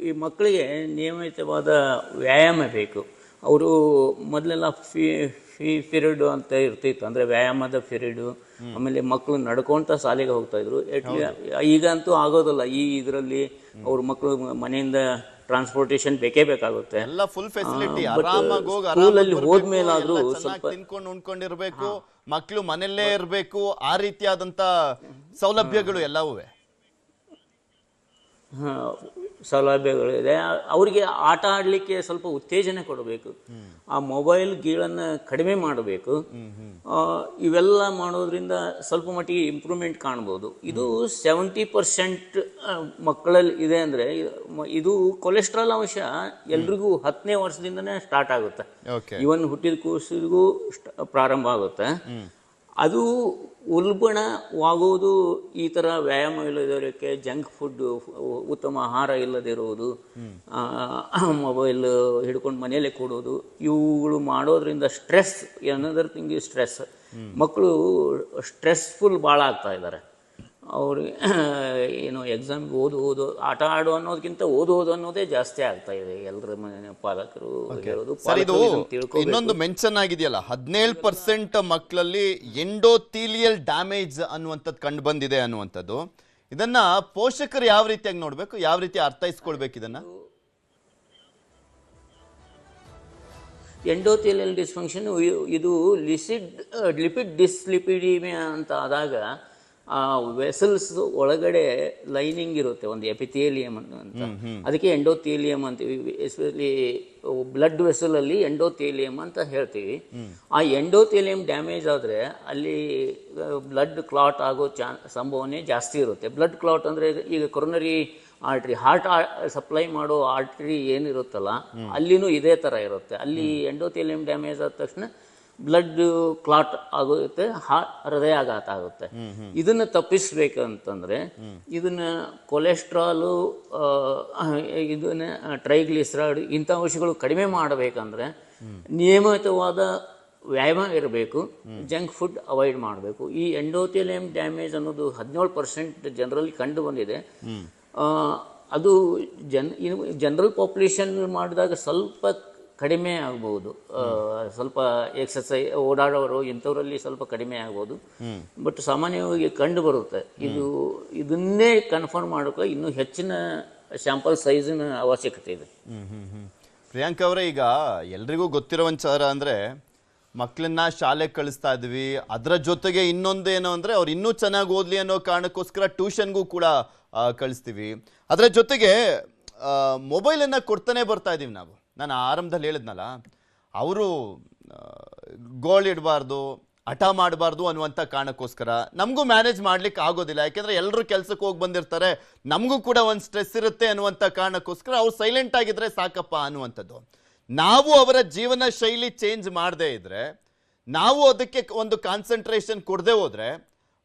ಈ ಮಕ್ಕಳಿಗೆ ನಿಯಮಿತವಾದ ವ್ಯಾಯಾಮ ಬೇಕು. ಅವರು ಮೊದಲೆಲ್ಲ ಪೀರಿಯಡ್ ಅಂತ ಇರ್ತಿತ್ತು, ಅಂದರೆ ವ್ಯಾಯಾಮದ ಪೀರಿಯಡು. ಆಮೇಲೆ ಮಕ್ಕಳು ನಡ್ಕೊಳ್ತಾ ಶಾಲೆಗೆ ಹೋಗ್ತಾ ಇದ್ರು. ಈಗಂತೂ ಆಗೋದಿಲ್ಲ. ಈ ಇದರಲ್ಲಿ ಅವ್ರ ಮಕ್ಕಳು ಮನೆಯಿಂದ ಟ್ರಾನ್ಸ್ಪೋರ್ಟೇಷನ್ ಬೇಕೇ ಬೇಕಾಗುತ್ತೆ. ಎಲ್ಲ ಫುಲ್ ಫೆಸಿಲಿಟಿ, ಆರಾಮಾಗಿ ಹೋಗಿ ಸ್ಕೂಲಲ್ಲಿ ಹೋದ್ಮೇಲಾದ್ರೂ ಸ್ವಲ್ಪ ತಿನ್ಕೊಂಡು ಉಣ್ಕೊಂಡಿರ್ಬೇಕು, ಮಕ್ಕಳು ಮನೆಯಲ್ಲೇ ಇರಬೇಕು, ಆ ರೀತಿಯಾದಂತ ಸೌಲಭ್ಯಗಳು ಎಲ್ಲವೂ ಸೌಲಭ್ಯಗಳಿದೆ. ಅವರಿಗೆ ಆಟ ಆಡಲಿಕ್ಕೆ ಸ್ವಲ್ಪ ಉತ್ತೇಜನ ಕೊಡಬೇಕು. ಆ ಮೊಬೈಲ್ ಗೀಳನ್ನು ಕಡಿಮೆ ಮಾಡಬೇಕು. ಇವೆಲ್ಲ ಮಾಡೋದ್ರಿಂದ ಸ್ವಲ್ಪ ಮಟ್ಟಿಗೆ ಇಂಪ್ರೂವ್ಮೆಂಟ್ ಕಾಣ್ಬೋದು. ಇದು 70% ಮಕ್ಕಳಲ್ಲಿ ಇದೆ. ಅಂದರೆ ಇದು ಕೊಲೆಸ್ಟ್ರಾಲ್ ಅಂಶ ಎಲ್ರಿಗೂ 10ನೇ ವರ್ಷದಿಂದನೇ ಸ್ಟಾರ್ಟ್ ಆಗುತ್ತೆ. ಇವನ್ ಹುಟ್ಟಿದ ಕೂಸಿಗೂ ಪ್ರಾರಂಭ ಆಗುತ್ತೆ. ಅದು ಉಲ್ಬಣವಾಗುವುದು ಈ ಥರ ವ್ಯಾಯಾಮ ಇಲ್ಲದಿರೋಕ್ಕೆ, ಜಂಕ್ ಫುಡ್, ಉತ್ತಮ ಆಹಾರ ಇಲ್ಲದಿರುವುದು, ಮೊಬೈಲ್ ಹಿಡ್ಕೊಂಡು ಮನೆಯಲ್ಲೇ ಕೊಡೋದು, ಇವುಗಳು ಮಾಡೋದ್ರಿಂದ stress, another thing is stress. ಮಕ್ಕಳು ಸ್ಟ್ರೆಸ್ಫುಲ್ ಭಾಳ ಆಗ್ತಾ ಇದ್ದಾರೆ. ಅವ್ರಿಗೆ ಏನು ಎಕ್ಸಾಮ್ಗೆ ಓದು ಆಟ ಆಡು ಅನ್ನೋದಕ್ಕಿಂತ ಓದು ಅನ್ನೋದೇ ಜಾಸ್ತಿ ಆಗ್ತಾ ಇದೆ. ಎಲ್ಲರ ಪಾಲಕರು ಹೇಳೋದು. ಇನ್ನೊಂದು ಮೆನ್ಷನ್ ಆಗಿದೆಯಲ್ಲ, 17% ಮಕ್ಕಳಲ್ಲಿ ಎಂಡೋಥೀಲಿಯಲ್ ಡ್ಯಾಮೇಜ್ ಅನ್ನುವಂಥದ್ದು ಕಂಡು ಬಂದಿದೆ ಅನ್ನುವಂಥದ್ದು. ಇದನ್ನ ಪೋಷಕರು ಯಾವ ರೀತಿಯಾಗಿ ನೋಡ್ಬೇಕು, ಯಾವ ರೀತಿ ಅರ್ಥೈಸ್ಕೊಳ್ಬೇಕು ಇದನ್ನ? ಎಂಡೋಥೀಲಿಯಲ್ ಡಿಸ್ಫಂಕ್ಷನ್ ಇದು ಲಿಪಿಡ್ ಡಿಸ್ಲಿಪಿಡಿಮಿಯಾ ಅಂತ ಆದಾಗ ಆ ವೆಸಲ್ಸ್ ಒಳಗಡೆ ಲೈನಿಂಗ್ ಇರುತ್ತೆ, ಒಂದು ಎಪಿಥೇಲಿಯಂ ಅಂತ. ಅದಕ್ಕೆ ಎಂಡೋಥೀಲಿಯಂ ಅಂತೀವಿ. ಎಸ್ಪೆಷಲಿ ಬ್ಲಡ್ ವೆಸಲಲ್ಲಿ ಎಂಡೋಥೀಲಿಯಂ ಅಂತ ಹೇಳ್ತೀವಿ. ಆ ಎಂಡೋಥೀಲಿಯಂ ಡ್ಯಾಮೇಜ್ ಆದರೆ ಅಲ್ಲಿ ಬ್ಲಡ್ ಕ್ಲಾಟ್ ಆಗೋ ಸಂಭವನೆ ಜಾಸ್ತಿ ಇರುತ್ತೆ. ಬ್ಲಡ್ ಕ್ಲಾಟ್ ಅಂದರೆ ಈಗ ಕೊರೊನರಿ ಆರ್ಟ್ರಿ, ಹಾರ್ಟ್ ಸಪ್ಲೈ ಮಾಡೋ ಆರ್ಟ್ರಿ ಏನಿರುತ್ತಲ್ಲ, ಅಲ್ಲಿನೂ ಇದೇ ಥರ ಇರುತ್ತೆ. ಅಲ್ಲಿ ಎಂಡೋಥೀಲಿಯಂ ಡ್ಯಾಮೇಜ್ ಆದ ತಕ್ಷಣ ಬ್ಲಡ್ ಕ್ಲಾಟ್ ಆಗುತ್ತೆ, ಹೃದಯಾಘಾತ ಆಗುತ್ತೆ. ಇದನ್ನು ತಪ್ಪಿಸ್ಬೇಕಂತಂದ್ರೆ ಇದನ್ನ ಕೊಲೆಸ್ಟ್ರಾಲು, ಇದನ್ನ ಟ್ರೈಗ್ಲಿಸರೈಡ್, ಇಂಥ ಅಂಶಗಳು ಕಡಿಮೆ ಮಾಡಬೇಕಂದ್ರೆ ನಿಯಮಿತವಾದ ವ್ಯಾಯಾಮ ಇರಬೇಕು, ಜಂಕ್ ಫುಡ್ ಅವಾಯ್ಡ್ ಮಾಡಬೇಕು. ಈ ಎಂಡೋಥೀಲಿಯಂ ಡ್ಯಾಮೇಜ್ ಅನ್ನೋದು 17% ಜನರಲ್ಲಿ ಕಂಡು ಬಂದಿದೆ. ಅದು ಜನರಲ್ ಪಾಪ್ಯುಲೇಷನ್ ಮಾಡಿದಾಗ ಸ್ವಲ್ಪ ಕಡಿಮೆ ಆಗ್ಬೋದು. ಸ್ವಲ್ಪ ಎಕ್ಸಸೈಸ್ ಓಡಾಡೋರು ಇಂಥವರಲ್ಲಿ ಸ್ವಲ್ಪ ಕಡಿಮೆ ಆಗ್ಬೋದು. ಬಟ್ ಸಾಮಾನ್ಯವಾಗಿ ಕಂಡು ಬರುತ್ತೆ. ಇದನ್ನೇ ಕನ್ಫರ್ಮ್ ಮಾಡೋಕೆ ಇನ್ನೂ ಹೆಚ್ಚಿನ ಸ್ಯಾಂಪಲ್ ಸೈಜಿನ ಅವಶ್ಯಕತೆ ಇದೆ. ಪ್ರಿಯಾಂಕ ಅವರೇ, ಈಗ ಎಲ್ರಿಗೂ ಗೊತ್ತಿರೋ ವಿಚಾರ ಅಂದರೆ ಮಕ್ಕಳನ್ನ ಶಾಲೆಗೆ ಕಳಿಸ್ತಾ ಇದ್ವಿ, ಅದರ ಜೊತೆಗೆ ಇನ್ನೊಂದೇನು ಅಂದರೆ ಅವ್ರು ಇನ್ನೂ ಚೆನ್ನಾಗಿ ಓದಲಿ ಅನ್ನೋ ಕಾರಣಕ್ಕೋಸ್ಕರ ಟ್ಯೂಷನ್ಗೂ ಕೂಡ ಕಳಿಸ್ತೀವಿ. ಅದರ ಜೊತೆಗೆ ಮೊಬೈಲನ್ನು ಕೊಡ್ತಾನೆ ಬರ್ತಾ ಇದ್ದೀವಿ ನಾವು. ನಾನು ಆರಂಭದಲ್ಲಿ ಹೇಳಿದ್ನಲ್ಲ, ಅವರು ಗೋಲ್ ಇಡಬಾರ್ದು, ಹಠ ಮಾಡಬಾರ್ದು ಅನ್ನುವಂಥ ಕಾರಣಕ್ಕೋಸ್ಕರ ನಮಗೂ ಮ್ಯಾನೇಜ್ ಮಾಡ್ಲಿಕ್ಕೆ ಆಗೋದಿಲ್ಲ, ಯಾಕೆಂದ್ರೆ ಎಲ್ಲರೂ ಕೆಲಸಕ್ಕೆ ಹೋಗಿ ಬಂದಿರ್ತಾರೆ, ನಮಗೂ ಕೂಡ ಒಂದು ಸ್ಟ್ರೆಸ್ ಇರುತ್ತೆ ಅನ್ನುವಂಥ ಕಾರಣಕ್ಕೋಸ್ಕರ ಅವ್ರು ಸೈಲೆಂಟ್ ಆಗಿದ್ರೆ ಸಾಕಪ್ಪ ಅನ್ನುವಂಥದ್ದು. ನಾವು ಅವರ ಜೀವನ ಶೈಲಿ ಚೇಂಜ್ ಮಾಡದೇ ಇದ್ರೆ, ನಾವು ಅದಕ್ಕೆ ಒಂದು ಕಾನ್ಸಂಟ್ರೇಷನ್ ಕೊಡದೆ ಹೋದ್ರೆ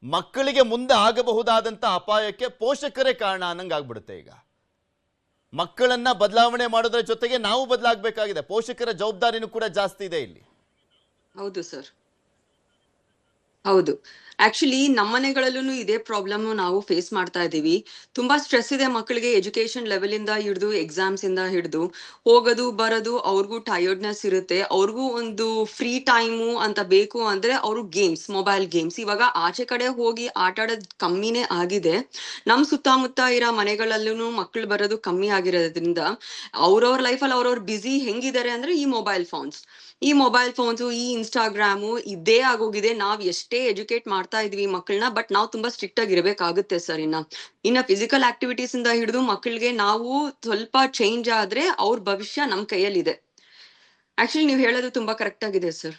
ಮಕ್ಕಳಿಗೆ ಮುಂದೆ ಆಗಬಹುದಾದಂಥ ಅಪಾಯಕ್ಕೆ ಪೋಷಕರೇ ಕಾರಣ ಅನ್ನಂಗೆ ಆಗ್ಬಿಡುತ್ತೆ. ಈಗ ಮಕ್ಕಳನ್ನ ಬದಲಾವಣೆ ಮಾಡೋದ್ರ ಜೊತೆಗೆ ನಾವು ಬದಲಾಗಬೇಕಾಗಿದೆ, ಪೋಷಕರ ಜವಾಬ್ದಾರಿನೂ ಕೂಡ ಜಾಸ್ತಿ ಇದೆ ಇಲ್ಲಿ. ಹೌದು ಸರ್, ಹೌದು. ಆಕ್ಚುಲಿ ನಮ್ಮನೆಗಳಲ್ಲೂ ಇದೇ ಪ್ರಾಬ್ಲಮ್ ನಾವು ಫೇಸ್ ಮಾಡ್ತಾ ಇದೀವಿ. ತುಂಬಾ ಸ್ಟ್ರೆಸ್ ಇದೆ ಮಕ್ಕಳಿಗೆ, ಎಜುಕೇಶನ್ ಲೆವೆಲ್ ಇಂದ ಹಿಡಿದು ಎಕ್ಸಾಮ್ಸ್ ಇಂದ ಹಿಡಿದು ಹೋಗೋದು ಬರೋದು, ಅವ್ರಿಗೂ ಟಯರ್ಡ್ನೆಸ್ ಇರುತ್ತೆ. ಅವ್ರಿಗೂ ಒಂದು ಫ್ರೀ ಟೈಮು ಅಂತ ಬೇಕು ಅಂದ್ರೆ ಅವರು ಗೇಮ್ಸ್, ಮೊಬೈಲ್ ಗೇಮ್ಸ್. ಇವಾಗ ಆಚೆ ಕಡೆ ಹೋಗಿ ಆಟ ಆಡೋದು ಕಮ್ಮಿನೇ ಆಗಿದೆ. ನಮ್ ಸುತ್ತಮುತ್ತ ಇರೋ ಮನೆಗಳಲ್ಲೂ ಮಕ್ಕಳು ಬರೋದು ಕಮ್ಮಿ ಆಗಿರೋದ್ರಿಂದ ಅವ್ರವ್ರ ಲೈಫಲ್ಲಿ ಅವ್ರವ್ರ ಬ್ಯುಸಿ ಹೆಂಗಿದ್ದಾರೆ ಅಂದ್ರೆ ಈ ಮೊಬೈಲ್ ಫೋನ್ಸ್, ಈ ಇನ್ಸ್ಟಾಗ್ರಾಮು ಇದೇ ಆಗೋಗಿದೆ. ನಾವ್ ಎಷ್ಟೇ ಎಜುಕೇಟ್ ಮಾಡ್ತಾ ಇದೀವಿ ಮಕ್ಕಳನ್ನ, ಬಟ್ ನಾವು ತುಂಬಾ ಸ್ಟ್ರಿಕ್ಟ್ ಆಗಿ ಇರ್ಬೇಕಾಗುತ್ತೆ ಸರ್. ಇನ್ನ ಫಿಸಿಕಲ್ ಆಕ್ಟಿವಿಟೀಸ್ ಇಂದ ಹಿಡಿದು ಮಕ್ಕಳಿಗೆ ನಾವು ಸ್ವಲ್ಪ ಚೇಂಜ್ ಆದ್ರೆ ಅವ್ರ ಭವಿಷ್ಯ ನಮ್ ಕೈಯಲ್ಲಿದೆ. ಆಕ್ಚುಲಿ ನೀವು ಹೇಳೋದು ತುಂಬಾ ಕರೆಕ್ಟ್ ಆಗಿದೆ ಸರ್.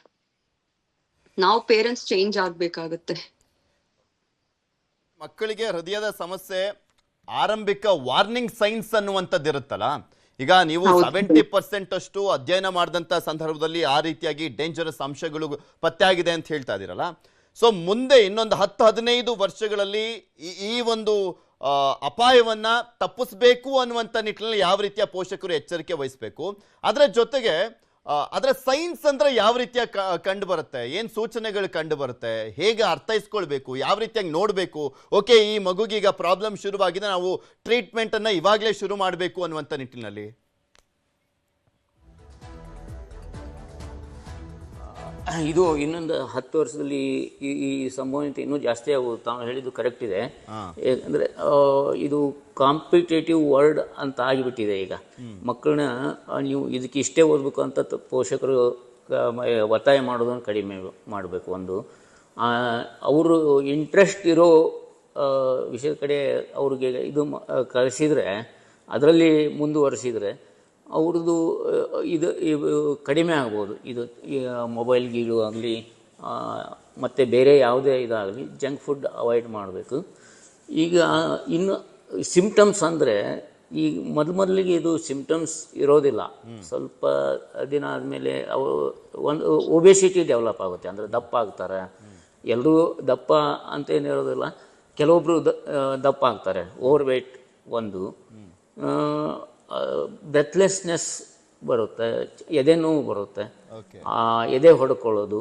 ನಾವು ಪೇರೆಂಟ್ಸ್ ಚೇಂಜ್ ಆಗ್ಬೇಕಾಗುತ್ತೆ. ಮಕ್ಕಳಿಗೆ ಹೃದಯದ ಸಮಸ್ಯೆ ಆರಂಭಿಕ ವಾರ್ನಿಂಗ್ ಸೈನ್ಸ್ ಅನ್ನುವಂಥದ್ದು ಇರುತ್ತಲ್ಲ, ಈಗ ನೀವು 70% ಅಷ್ಟು ಅಧ್ಯಯನ ಮಾಡಿದಂಥ ಸಂದರ್ಭದಲ್ಲಿ ಆ ರೀತಿಯಾಗಿ ಡೇಂಜರಸ್ ಅಂಶಗಳು ಪತ್ತೆ ಆಗಿದೆ ಅಂತ ಹೇಳ್ತಾ ಇದ್ದೀರಲ್ಲ. ಸೊ ಮುಂದೆ ಇನ್ನೊಂದು 10-15 ವರ್ಷಗಳಲ್ಲಿ ಈ ಒಂದು ಅಪಾಯವನ್ನ ತಪ್ಪಿಸ್ಬೇಕು ಅನ್ನುವಂಥ ನಿಟ್ಟಿನಲ್ಲಿ ಯಾವ ರೀತಿಯ ಪೋಷಕರು ಎಚ್ಚರಿಕೆ ವಹಿಸಬೇಕು, ಅದರ ಜೊತೆಗೆ ಅದರ ಸೈನ್ಸ್ ಅಂದ್ರೆ ಯಾವ ರೀತಿಯ ಕಂಡು ಬರುತ್ತೆ, ಏನು ಸೂಚನೆಗಳು ಕಂಡು ಬರುತ್ತೆ, ಹೇಗೆ ಅರ್ಥೈಸ್ಕೊಳ್ಬೇಕು, ಯಾವ ರೀತಿಯಾಗಿ ನೋಡಬೇಕು, ಓಕೆ ಈ ಮಗುಗೆ ಈಗ ಪ್ರಾಬ್ಲಮ್ ಶುರುವಾಗಿದೆ, ನಾವು ಟ್ರೀಟ್ಮೆಂಟ್ ಅನ್ನ ಇವಾಗಲೇ ಶುರು ಮಾಡಬೇಕು ಅನ್ನುವಂಥ ನಿಟ್ಟಿನಲ್ಲಿ. ಇದು ಇನ್ನೊಂದು 10 ವರ್ಷದಲ್ಲಿ ಈ ಸಂಭವನೀಯತೆ ಇನ್ನೂ ಜಾಸ್ತಿ ಆಗೋದು. ತಾವು ಹೇಳಿದ್ದು ಕರೆಕ್ಟ್ ಇದೆ. ಯಾಕಂದರೆ ಇದು ಕಾಂಪಿಟೇಟಿವ್ ವರ್ಲ್ಡ್ ಅಂತ ಆಗಿಬಿಟ್ಟಿದೆ. ಈಗ ಮಕ್ಕಳನ್ನ ನೀವು ಇದಕ್ಕೆ ಇಷ್ಟೇ ಓದಬೇಕು ಅಂತ ಪೋಷಕರು ಒತ್ತಾಯ ಮಾಡೋದನ್ನು ಕಡಿಮೆ ಮಾಡಬೇಕು. ಒಂದು ಅವರು ಇಂಟ್ರೆಸ್ಟ್ ಇರೋ ವಿಷಯದ ಕಡೆ ಅವ್ರಿಗೆ ಇದು ಕಳಿಸಿದರೆ, ಅದರಲ್ಲಿ ಮುಂದುವರಿಸಿದರೆ ಅವ್ರದ್ದು ಇದು ಕಡಿಮೆ ಆಗ್ಬೋದು. ಇದು ಮೊಬೈಲ್ ಗೀಳು ಆಗಲಿ ಮತ್ತು ಬೇರೆ ಯಾವುದೇ ಇದಾಗಲಿ ಜಂಕ್ ಫುಡ್ ಅವಾಯ್ಡ್ ಮಾಡಬೇಕು. ಈಗ ಇನ್ನು ಸಿಂಪ್ಟಮ್ಸ್ ಅಂದರೆ ಈಗ ಮೊದಲಿಗೆ ಇದು ಸಿಂಪ್ಟಮ್ಸ್ ಇರೋದಿಲ್ಲ. ಸ್ವಲ್ಪ ದಿನ ಆದಮೇಲೆ ಅವರು ಒಂದು ಒಬೆಸಿಟಿ ಡೆವಲಪ್ ಆಗುತ್ತೆ, ಅಂದರೆ ದಪ್ಪ ಆಗ್ತಾರೆ. ಎಲ್ಲರೂ ದಪ್ಪ ಅಂತೇನಿರೋದಿಲ್ಲ, ಕೆಲವೊಬ್ಬರು ದಪ್ಪ ಆಗ್ತಾರೆ. ಓವರ್ ವೇಟ್ ಒಂದು, ಬ್ರೆತ್ಲೆಸ್ನೆಸ್ ಬರುತ್ತೆ, ಎದೆ ನೋವು ಬರುತ್ತೆ, ಎದೆ ಹೊಡ್ಕೊಳ್ಳೋದು,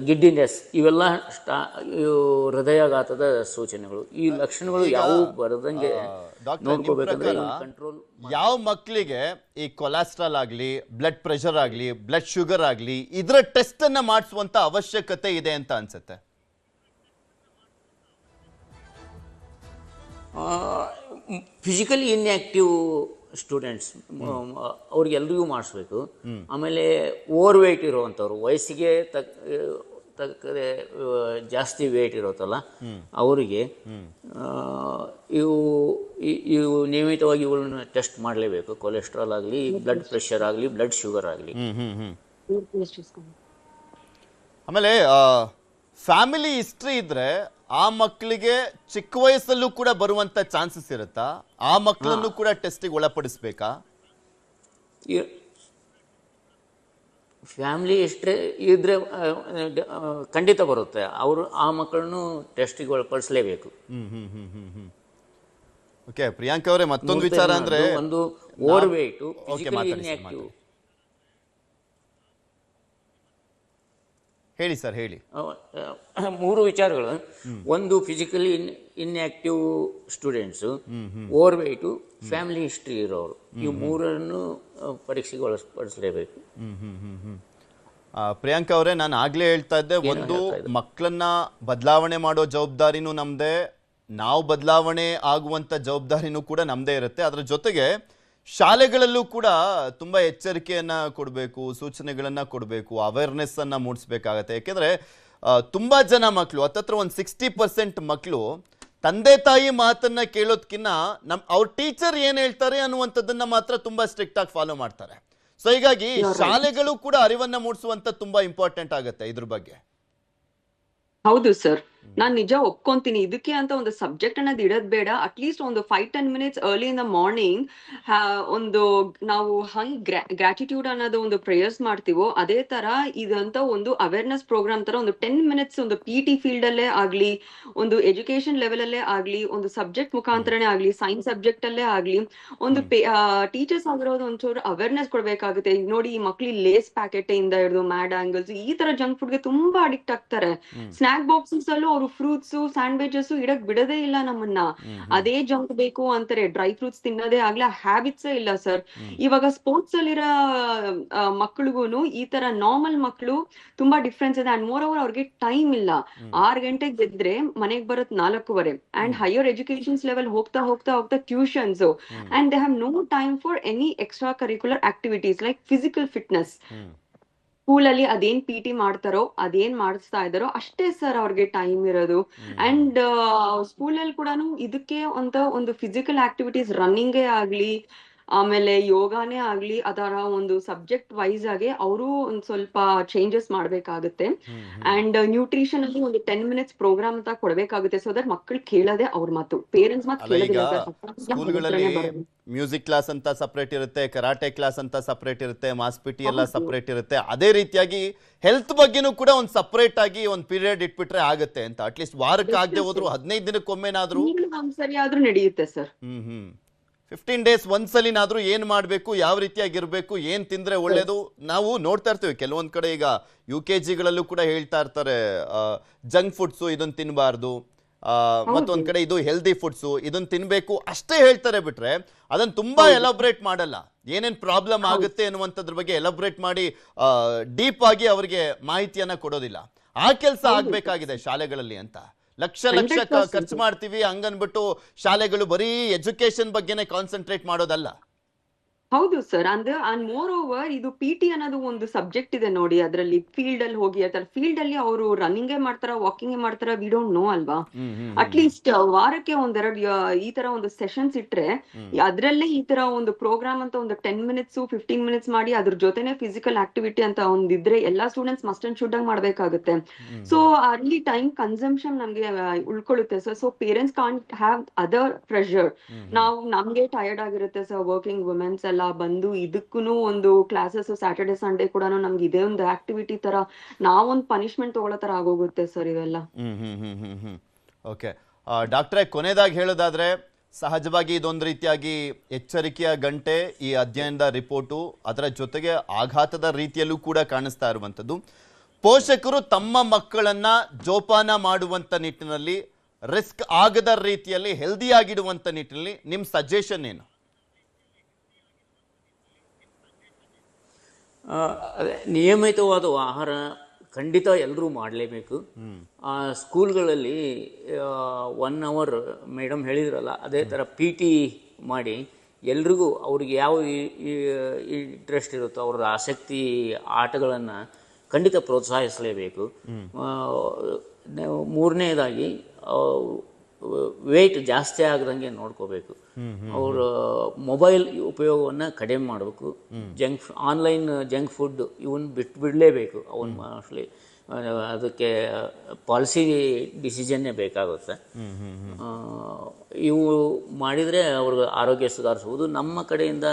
ಗಿಡ್ಡಿನೆಸ್, ಇವೆಲ್ಲ ಹೃದಯಾಘಾತದ ಸೂಚನೆಗಳು. ಈ ಲಕ್ಷಣಗಳು ಯಾವ ಬರದಂಗೆ ನೋಡ್ಕೋಬೇಕಂದ್ರೆ ಕಂಟ್ರೋಲ್. ಯಾವ ಮಕ್ಕಳಿಗೆ ಈ ಕೊಲೆಸ್ಟ್ರಾಲ್ ಆಗಲಿ, ಬ್ಲಡ್ ಪ್ರೆಷರ್ ಆಗಲಿ, ಬ್ಲಡ್ ಶುಗರ್ ಆಗಲಿ, ಇದರ ಟೆಸ್ಟ್ ಅನ್ನ ಮಾಡಿಸುವಂತ ಅವಶ್ಯಕತೆ ಇದೆ ಅಂತ ಅನ್ಸುತ್ತೆ? ಫಿಸಿಕಲಿ ಇನ್ಆ್ಯಕ್ಟಿವ್ ಸ್ಟೂಡೆಂಟ್ಸ್ ಅವ್ರಿಗೆಲ್ರಿಗೂ ಮಾಡಿಸ್ಬೇಕು. ಆಮೇಲೆ ಓವರ್ ವೇಟ್ ಇರುವಂಥವ್ರು, ವಯಸ್ಸಿಗೆ ತಕ್ಕದೆ ಜಾಸ್ತಿ ವೇಟ್ ಇರುತ್ತಲ್ಲ ಅವರಿಗೆ ಇವು ನಿಯಮಿತವಾಗಿ ಇವುಗಳನ್ನ ಟೆಸ್ಟ್ ಮಾಡಲೇಬೇಕು. ಕೊಲೆಸ್ಟ್ರಾಲ್ ಆಗಲಿ, ಬ್ಲಡ್ ಪ್ರೆಷರ್ ಆಗಲಿ, ಬ್ಲಡ್ ಶುಗರ್ ಆಗಲಿ. ಆಮೇಲೆ ಫ್ಯಾಮಿಲಿ ಹಿಸ್ಟ್ರಿ ಇದ್ರೆ ಆ ಮಕ್ಕಳಿಗೆ ಚಿಕ್ಕ ವಯಸ್ಸಲ್ಲೂ ಕೂಡ ಬರುವಂತ ಚಾನ್ಸಸ್ ಇರುತ್ತಾ? ಆ ಮಕ್ಕಳನ್ನು ಕೂಡ ಟೆಸ್ಟಿಗೆ ಒಳಪಡಿಸ್ಬೇಕಾ? ಫ್ಯಾಮಿಲಿ ಹಿಸ್ಟ್ರಿ ಇದ್ರೆ ಖಂಡಿತ ಬರುತ್ತೆ. ಅವರು ಆ ಮಕ್ಕಳನ್ನು ಟೆಸ್ಟಿಗೆ ಒಳಪಡಿಸಲೇಬೇಕು. ಓಕೆ ಪ್ರಿಯಾಂಕಾ ಅವರೇ, ಮತ್ತೊಂದು ವಿಚಾರ ಅಂದ್ರೆ ಒಂದು ಓವರ್ ವೇಟ್, ಫಿಸಿಕಲಿ ಇನ್ಆಕ್ಟಿವ್. ಹೇಳಿ ಸರ್, ಹೇಳಿ. 3 ವಿಚಾರಗಳು. ಒಂದು physically inactive students, over weight, family history ಇರೋರು, ಇವು 3ರನ್ನು ಪರೀಕ್ಷೆಗೆ ಒಳಪಡಿಸಲೇಬೇಕು. ಪ್ರಿಯಾಂಕಾ ಅವರೇ, ನಾನು ಆಗ್ಲೇ ಹೇಳ್ತಾ ಇದ್ದೆ, ಒಂದು ಮಕ್ಕಳನ್ನ ಬದಲಾವಣೆ ಮಾಡೋ ಜವಾಬ್ದಾರಿನೂ ನಮ್ದೇ, ನಾವು ಬದಲಾವಣೆ ಆಗುವಂತ ಜವಾಬ್ದಾರಿನೂ ಕೂಡ ನಮ್ದೇ ಇರುತ್ತೆ. ಅದರ ಜೊತೆಗೆ ಶಾಲೆಗಳಲ್ಲೂ ಕೂಡ ತುಂಬ ಎಚ್ಚರಿಕೆಯನ್ನು ಕೊಡಬೇಕು, ಸೂಚನೆಗಳನ್ನು ಕೊಡಬೇಕು, ಅವೇರ್ನೆಸ್ ಅನ್ನು ಮೂಡಿಸ್ಬೇಕಾಗತ್ತೆ. ಯಾಕೆಂದರೆ ತುಂಬ ಜನ ಮಕ್ಕಳು, ಹತ್ತತ್ರ ಒಂದು 60% ಮಕ್ಕಳು ತಂದೆ ತಾಯಿ ಮಾತನ್ನು ಕೇಳೋದಕ್ಕಿಂತ ಅವ್ರ ಟೀಚರ್ ಏನು ಹೇಳ್ತಾರೆ ಅನ್ನುವಂಥದ್ದನ್ನು ಮಾತ್ರ ತುಂಬ ಸ್ಟ್ರಿಕ್ಟಾಗಿ ಫಾಲೋ ಮಾಡ್ತಾರೆ. ಸೊ ಹೀಗಾಗಿ ಶಾಲೆಗಳು ಕೂಡ ಅರಿವನ್ನ ಮೂಡಿಸುವಂತ ತುಂಬಾ ಇಂಪಾರ್ಟೆಂಟ್ ಆಗುತ್ತೆ ಇದ್ರ ಬಗ್ಗೆ. ಹೌದು ಸರ್, ನಾನ್ ನಿಜ ಒಪ್ಕೊಂತೀನಿ. ಇದಕ್ಕೆ ಅಂತ ಒಂದು ಸಬ್ಜೆಕ್ಟ್ ಅನ್ನೋದು ಇಡೋದ್ ಬೇಡ. ಅಟ್ಲೀಸ್ಟ್ ಒಂದು 5-10 minutes early in the morning ಒಂದು ನಾವು ಹಂಗ್ ಗ್ರಾಟಿಟ್ಯೂಡ್ ಅನ್ನೋದು ಒಂದು ಪ್ರೇಯರ್ಸ್ ಮಾಡ್ತೀವೋ ಅದೇ ತರ ಇದಂತ ಒಂದು ಅವೇರ್ನೆಸ್ ಪ್ರೋಗ್ರಾಮ್ ತರ ಒಂದು 10 ಮಿನಿಟ್ಸ್ ಒಂದು PT ಫೀಲ್ಡ್ ಅಲ್ಲೇ ಆಗ್ಲಿ, ಒಂದು ಎಜುಕೇಶನ್ ಲೆವೆಲ್ ಅಲ್ಲೇ ಆಗ್ಲಿ, ಒಂದು ಸಬ್ಜೆಕ್ಟ್ ಮುಖಾಂತರನೇ ಆಗ್ಲಿ, ಸೈನ್ಸ್ ಸಬ್ಜೆಕ್ಟ್ ಅಲ್ಲೇ ಆಗ್ಲಿ, ಒಂದು ಟೀಚರ್ಸ್ ಆಗಿರೋದು ಒಂಚೂರು ಅವೇರ್ನೆಸ್ ಕೊಡ್ಬೇಕಾಗುತ್ತೆ. ಈಗ ನೋಡಿ, ಈ ಮಕ್ಳು ಲೇಸ್ ಪ್ಯಾಕೆಟ್ ಇಂದ ಹಿಡಿದು ಮ್ಯಾಡ್ ಆಂಗಲ್ಸ್ ಈ ತರ ಜಂಕ್ ಫುಡ್ ಗೆ ತುಂಬಾ ಅಡಿಕ್ಟ್ ಆಗ್ತಾರೆ. ಸ್ನಾಕ್ ಬಾಕ್ಸಸ್ ಅಲ್ಲೂ ಅವರು ಫ್ರೂಟ್ಸ್ ಸ್ಯಾಂಡ್ವಿಚಸ್ ಇಡಕ್ ಬಿಡೋದೇ ಇಲ್ಲ ನಮ್ಮನ್ನ. ಅದೇ ಜಂಕ್ ಬೇಕು ಅಂತಾರೆ. ಡ್ರೈ ಫ್ರೂಟ್ಸ್ ತಿನ್ನೋದೇ ಆಗ್ಲಿ, ಹ್ಯಾಬಿಟ್ಸೇ ಇಲ್ಲ ಸರ್. ಇವಾಗ ಸ್ಪೋರ್ಟ್ಸ್ ಅಲ್ಲಿರೋ ಮಕ್ಳಿಗೂನು ಈ ತರ ನಾರ್ಮಲ್ ಮಕ್ಳು ತುಂಬಾ ಡಿಫ್ರೆನ್ಸ್ ಇದೆ. ಅಂಡ್ ಮೋರ್ ಓವರ್ ಅವ್ರಿಗೆ ಟೈಮ್ ಇಲ್ಲ. 6 ಗಂಟೆಗೆ ಗೆದ್ರೆ ಮನೆಗ್ ಬರೋದ್ 4:15. ಅಂಡ್ ಹೈಯರ್ ಎಜುಕೇಶನ್ಸ್ ಲೆವೆಲ್ ಹೋಗ್ತಾ ಹೋಗ್ತಾ ಹೋಗ್ತಾ tuitions, and they have no time for any extra curricular activities like physical fitness. ಸ್ಕೂಲಲ್ಲಿ ಅದೇನ್ PT ಮಾಡ್ತಾರೋ, ಅದೇನ್ ಮಾಡಿಸ್ತಾ ಇದಾರೋ ಅಷ್ಟೇ ಸರ್ ಅವ್ರಿಗೆ ಟೈಮ್ ಇರೋದು. ಅಂಡ್ ಸ್ಕೂಲಲ್ಲಿ ಕೂಡ ಇದಕ್ಕೆ ಅಂತ ಒಂದು ಫಿಸಿಕಲ್ ಆಕ್ಟಿವಿಟೀಸ್, ರನ್ನಿಂಗೇ ಆಗ್ಲಿ, ಆಮೇಲೆ ಯೋಗಾನೇ ಆಗ್ಲಿ, ಅದರ ಒಂದು ಸಬ್ಜೆಕ್ಟ್ ವೈಸ್ ಆಗಿ ಅವರು ಒಂದ್ ಸ್ವಲ್ಪ ಚೇಂಜಸ್ ಮಾಡ್ಬೇಕಾಗುತ್ತೆ. ಅಂಡ್ ನ್ಯೂಟ್ರಿಷನ್ ಅಲ್ಲಿ ಒಂದು 10 ಮಿನಿಟ್ಸ್ ಪ್ರೋಗ್ರಾಮ್ ಅಂತ ಕೊಡ್ಬೇಕಾಗುತ್ತೆ. ಸೊ ದಟ್ ಮಕ್ಕಳು ಕೇಳೋದೇ ಅವ್ರ ಮಾತು, ಪೇರೆಂಟ್ಸ್ ಮಾತು ಕೇಳೋದಿಲ್ಲ. ಸ್ಕೂಲ್ಗಳಲ್ಲಿ ಮ್ಯೂಸಿಕ್ ಕ್ಲಾಸ್ ಅಂತ ಸಪರೇಟ್ ಇರುತ್ತೆ, ಕರಾಟೆ ಕ್ಲಾಸ್ ಅಂತ ಸಪರೇಟ್ ಇರುತ್ತೆ, ಮಾಸ್ PT ಎಲ್ಲ ಸಪರೇಟ್ ಇರುತ್ತೆ. ಅದೇ ರೀತಿಯಾಗಿ ಹೆಲ್ತ್ ಬಗ್ಗೆನೂ ಕೂಡ ಒಂದು ಸಪರೇಟ್ ಆಗಿ ಒಂದು ಪೀರಿಯಡ್ ಇಟ್ಬಿಟ್ರೆ ಆಗುತ್ತೆ ಅಂತ. ಅಟ್ಲೀಸ್ಟ್ ವಾರಕ್ಕೆ ಆಗದೆ ಹೋದ್ರು 15 ದಿನಕ್ಕೊಮ್ಮೆನಾದ್ರೂ ಒಂದ್ಸರಿ ಆದ್ರೂ ನಡೆಯುತ್ತೆ ಸರ್. 15 ಡೇಸ್ ಒಂದ್ಸಲಿನಾದ್ರೂ ಏನ್ ಮಾಡ್ಬೇಕು, ಯಾವ ರೀತಿಯಾಗಿರ್ಬೇಕು, ಏನ್ ತಿಂದ್ರೆ ಒಳ್ಳೇದು. ನಾವು ನೋಡ್ತಾ ಇರ್ತೀವಿ ಕೆಲವೊಂದ್ ಕಡೆ ಈಗ UKGಗಳಲ್ಲೂ ಕೂಡ ಹೇಳ್ತಾ ಇರ್ತಾರೆ ಜಂಕ್ ಫುಡ್ಸು ಇದನ್ನ ತಿನ್ಬಾರ್ದು, ಮತ್ತೊಂದ್ ಕಡೆ ಇದು ಹೆಲ್ದಿ ಫುಡ್ಸು ಇದನ್ನ ತಿನ್ಬೇಕು ಅಷ್ಟೇ ಹೇಳ್ತಾರೆ ಬಿಟ್ರೆ ಅದನ್ನ ತುಂಬಾ ಎಲಾಬ್ರೇಟ್ ಮಾಡಲ್ಲ. ಏನೇನ್ ಪ್ರಾಬ್ಲಮ್ ಆಗುತ್ತೆ ಅನ್ನುವಂಥದ್ರ ಬಗ್ಗೆ ಎಲಾಬ್ರೇಟ್ ಮಾಡಿ ಡೀಪ್ ಆಗಿ ಅವರಿಗೆ ಮಾಹಿತಿಯನ್ನ ಕೊಡೋದಿಲ್ಲ. ಆ ಕೆಲಸ ಆಗ್ಬೇಕಾಗಿದೆ ಶಾಲೆಗಳಲ್ಲಿ ಅಂತ. ಲಕ್ಷ ಖರ್ಚು ಮಾಡ್ತೀವಿ ಹಂಗನ್ಬಿಟ್ಟು ಶಾಲೆಗಳು ಬರೀ ಎಜುಕೇಶನ್ ಬಗ್ಗೆನೇ ಕಾನ್ಸಂಟ್ರೇಟ್ ಮಾಡೋದಲ್ಲ. ಹೌದು ಸರ್. ಅಂಡ್ ಮೋರ್ ಓವರ್ ಇದು PT ಅನ್ನೋದು ಒಂದು ಸಬ್ಜೆಕ್ಟ್ ಇದೆ ನೋಡಿ. ಅದ್ರಲ್ಲಿ ಫೀಲ್ಡ್ ಅಲ್ಲಿ ಹೋಗಿ ಫೀಲ್ಡ್ ಅಲ್ಲಿ ಅವರು ರನ್ನಿಂಗೇ ಮಾಡ್ತಾರ, ವಾಕಿಂಗ್ ಮಾಡ್ತಾರ, ವಿ ಡೋಂಟ್ ನೋ ಅಲ್ವಾ. ಅಟ್ಲೀಸ್ಟ್ ವಾರಕ್ಕೆ ಒಂದೆರಡು ಈ ತರ ಒಂದು ಸೆಷನ್ಸ್ ಇಟ್ರೆ ಅದ್ರಲ್ಲೇ ಈ ತರ ಒಂದು ಪ್ರೋಗ್ರಾಮ್ ಅಂತ ಒಂದು 10 ಮಿನಿಟ್ಸ್ 15 ಮಿನಿಟ್ಸ್ ಮಾಡಿ ಅದ್ರ ಜೊತೆನೆ ಫಿಸಿಕಲ್ ಆಕ್ಟಿವಿಟಿ ಅಂತ ಒಂದಿದ್ರೆ ಎಲ್ಲಾ ಸ್ಟೂಡೆಂಟ್ಸ್ ಮಸ್ಟ್ ಅಂಡ್ ಶುಡ್ ಆಗಿ ಮಾಡ್ಬೇಕಾಗುತ್ತೆ. ಸೊ ಅಲ್ಲಿ ಟೈಮ್ ಕನ್ಸಂಪ್ಷನ್ ನಮ್ಗೆ ಉಳ್ಕೊಳ್ಳುತ್ತೆ sir. So parents can't have other pressure. ನಾವು ನಮ್ಗೆ ಟಯರ್ಡ್ ಆಗಿರುತ್ತೆ ಸರ್, ವರ್ಕಿಂಗ್ ವುಮೆನ್ಸ್ ಎಲ್ಲ ಬಂದು ಇದಕ್ಕೂ ಒಂದು ಕ್ಲಾಸಸ್ ಸ್ಯಾಟರ್ಡೆ ಸಂಡೇ ಕೂಡ ನಮ್ಗೆ ಇದೇ ಒಂದು ಆಕ್ಟಿವಿಟಿ ತರ ನಾವೊಂದು ಪನಿಷ್ಮೆಂಟ್ ತಗೊಳ್ಳೋ ತರ ಆಗೋಗುತ್ತೆ ಸರ್ ಇವೆಲ್ಲ. ಓಕೆ ಡಾಕ್ಟ್ರೇ, ಕೊನೆದಾಗಿ ಹೇಳೋದಾದ್ರೆ ಸಹಜವಾಗಿ ಇದೊಂದು ರೀತಿಯಾಗಿ ಎಚ್ಚರಿಕೆಯ ಗಂಟೆ ಈ ಅಧ್ಯಯನದ ರಿಪೋರ್ಟು, ಅದರ ಜೊತೆಗೆ ಆಘಾತದ ರೀತಿಯಲ್ಲೂ ಕೂಡ ಕಾಣಿಸ್ತಾ ಇರುವಂಥದ್ದು. ಪೋಷಕರು ತಮ್ಮ ಮಕ್ಕಳನ್ನ ಜೋಪಾನ ಮಾಡುವಂತ ನಿಟ್ಟಿನಲ್ಲಿ, ರಿಸ್ಕ್ ಆಗದ ರೀತಿಯಲ್ಲಿ ಹೆಲ್ದಿ ಆಗಿಡುವಂತ ನಿಟ್ಟಿನಲ್ಲಿ ನಿಮ್ಮ ಸಜೆಷನ್ ಏನು? ನಿಯಮಿತವಾದ ಆಹಾರ ಖಂಡಿತ ಎಲ್ಲರೂ ಮಾಡಲೇಬೇಕು. ಸ್ಕೂಲ್ಗಳಲ್ಲಿ 1 ಅವರ್ ಮೇಡಮ್ ಹೇಳಿದ್ರಲ್ಲ ಅದೇ ಥರ PT ಮಾಡಿ ಎಲ್ರಿಗೂ ಅವ್ರಿಗೆ ಯಾವ ಇಂಟ್ರೆಸ್ಟ್ ಇರುತ್ತೋ ಅವ್ರ ಆಸಕ್ತಿ ಆಟಗಳನ್ನು ಖಂಡಿತ ಪ್ರೋತ್ಸಾಹಿಸಲೇಬೇಕು. ಮೂರನೇದಾಗಿ ವೇಟ್ ಜಾಸ್ತಿ ಆಗದಂಗೆ ನೋಡ್ಕೋಬೇಕು. ಅವರು ಮೊಬೈಲ್ ಉಪಯೋಗವನ್ನು ಕಡಿಮೆ ಮಾಡಬೇಕು. ಆನ್ಲೈನ್ ಜಂಕ್ ಫುಡ್ ಇವನ್ನ ಬಿಡಲೇಬೇಕು. ಅವನ್ನ ಮೋಸ್ಟ್ಲಿ ಅದಕ್ಕೆ ಪಾಲಿಸಿ ಡಿಸಿಷನ್ನೇ ಬೇಕಾಗುತ್ತೆ. ಇವು ಮಾಡಿದರೆ ಅವ್ರಿಗೆ ಆರೋಗ್ಯ ಸುಧಾರಿಸುವುದು. ನಮ್ಮ ಕಡೆಯಿಂದ,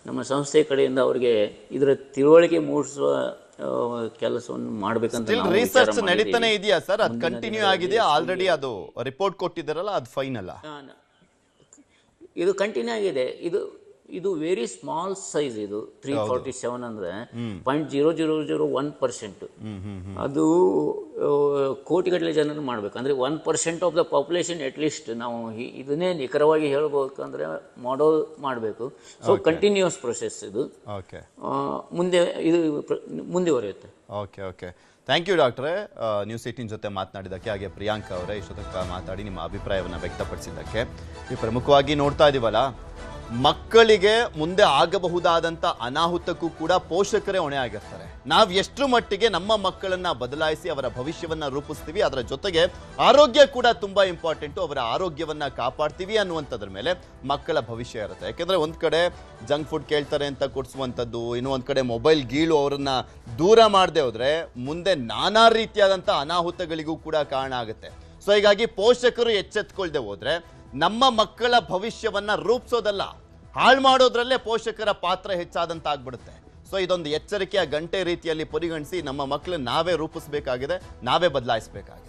ನಮ್ಮ ಸಂಸ್ಥೆ ಕಡೆಯಿಂದ ಅವರಿಗೆ ಇದರ ತಿಳುವಳಿಕೆ ಮೂಡಿಸುವ ಕೆಲಸವನ್ನು ಮಾಡಬೇಕಂತ ರಿಸರ್ಚ್ ನಡೀತಾನೆ ಇದೆಯಾ ಸರ್? ಅದು ಕಂಟಿನ್ಯೂ ಆಗಿದೆಯಾ? ಆಲ್ರೆಡಿ ಅದು ರಿಪೋರ್ಟ್ ಕೊಟ್ಟಿದ್ದಾರಲ್ಲ, ಅದು ಫೈನಲ್? ಇದು ಕಂಟಿನ್ಯೂ ಆಗಿದೆ. ಇದು ವೆರಿ ಸ್ಮಾಲ್ ಸೈಜ್. ಇದು 347 ಅಂದರೆ 0.0001%. ಅದು ಕೋಟಿಗಟ್ಟಲೆ ಜನರು ಮಾಡಬೇಕು. ಅಂದರೆ 1% ಆಫ್ ದ ಪಾಪ್ಯುಲೇಷನ್ ಅಟ್ಲೀಸ್ಟ್ ನಾವು ಇದನ್ನೇ ನಿಖರವಾಗಿ ಹೇಳ್ಬೇಕಂದ್ರೆ ಮಾಡಬೇಕು. ಸೊ ಕಂಟಿನ್ಯೂಸ್ ಪ್ರೊಸೆಸ್ ಇದು. ಇದು ಮುಂದುವರಿಯುತ್ತೆ. ಓಕೆ. ಥ್ಯಾಂಕ್ ಯು ಡಾಕ್ಟ್ರೆ, ನ್ಯೂಸ್ 18 ಜೊತೆ ಮಾತನಾಡಿದ್ದಕ್ಕೆ, ಹಾಗೆ ಪ್ರಿಯಾಂಕಾ ಅವರೇ ಇಷ್ಟೊತ್ತಕ್ಕ ಮಾತಾಡಿ ನಿಮ್ಮ ಅಭಿಪ್ರಾಯವನ್ನು ವ್ಯಕ್ತಪಡಿಸಿದ್ದಕ್ಕೆ. ಈ ಪ್ರಮುಖವಾಗಿ ನೋಡ್ತಾ ಇದೀವಲ್ಲ, ಮಕ್ಕಳಿಗೆ ಮುಂದೆ ಆಗಬಹುದಾದಂಥ ಅನಾಹುತಕ್ಕೂ ಕೂಡ ಪೋಷಕರೇ ಹೊಣೆ ಆಗಿರ್ತಾರೆ. ನಾವು ಎಷ್ಟು ಮಟ್ಟಿಗೆ ನಮ್ಮ ಮಕ್ಕಳನ್ನ ಬದಲಾಯಿಸಿ ಅವರ ಭವಿಷ್ಯವನ್ನ ರೂಪಿಸ್ತೀವಿ, ಅದರ ಜೊತೆಗೆ ಆರೋಗ್ಯ ಕೂಡ ತುಂಬಾ ಇಂಪಾರ್ಟೆಂಟು, ಅವರ ಆರೋಗ್ಯವನ್ನ ಕಾಪಾಡ್ತೀವಿ ಅನ್ನುವಂಥದ್ರ ಮೇಲೆ ಮಕ್ಕಳ ಭವಿಷ್ಯ ಇರುತ್ತೆ. ಯಾಕೆಂದ್ರೆ ಒಂದ್ ಕಡೆ ಜಂಕ್ ಫುಡ್ ಕೇಳ್ತಾರೆ ಅಂತ ಕೊಡಿಸುವಂಥದ್ದು, ಇನ್ನು ಒಂದ್ ಕಡೆ ಮೊಬೈಲ್ ಗೀಳು ಅವರನ್ನ ದೂರ ಮಾಡದೆ ಹೋದ್ರೆ ಮುಂದೆ ನಾನಾ ರೀತಿಯಾದಂಥ ಅನಾಹುತಗಳಿಗೂ ಕೂಡ ಕಾರಣ ಆಗುತ್ತೆ. ಸೊ ಹೀಗಾಗಿ ಪೋಷಕರು ಎಚ್ಚೆತ್ಕೊಳ್ದೆ ಹೋದ್ರೆ ನಮ್ಮ ಮಕ್ಕಳ ಭವಿಷ್ಯವನ್ನ ರೂಪಿಸೋದಲ್ಲ, ಹಾಳು ಮಾಡೋದ್ರಲ್ಲೇ ಪೋಷಕರ ಪಾತ್ರ ಹೆಚ್ಚಾದಂತ ಆಗ್ಬಿಡುತ್ತೆ. ಸೊ ಇದೊಂದು ಎಚ್ಚರಿಕೆಯ ಗಂಟೆ ರೀತಿಯಲ್ಲಿ ಪರಿಗಣಿಸಿ ನಮ್ಮ ಮಕ್ಕಳನ್ನ ನಾವೇ ರೂಪಿಸಬೇಕಾಗಿದೆ, ನಾವೇ ಬದಲಾಯಿಸಬೇಕಾಗಿದೆ.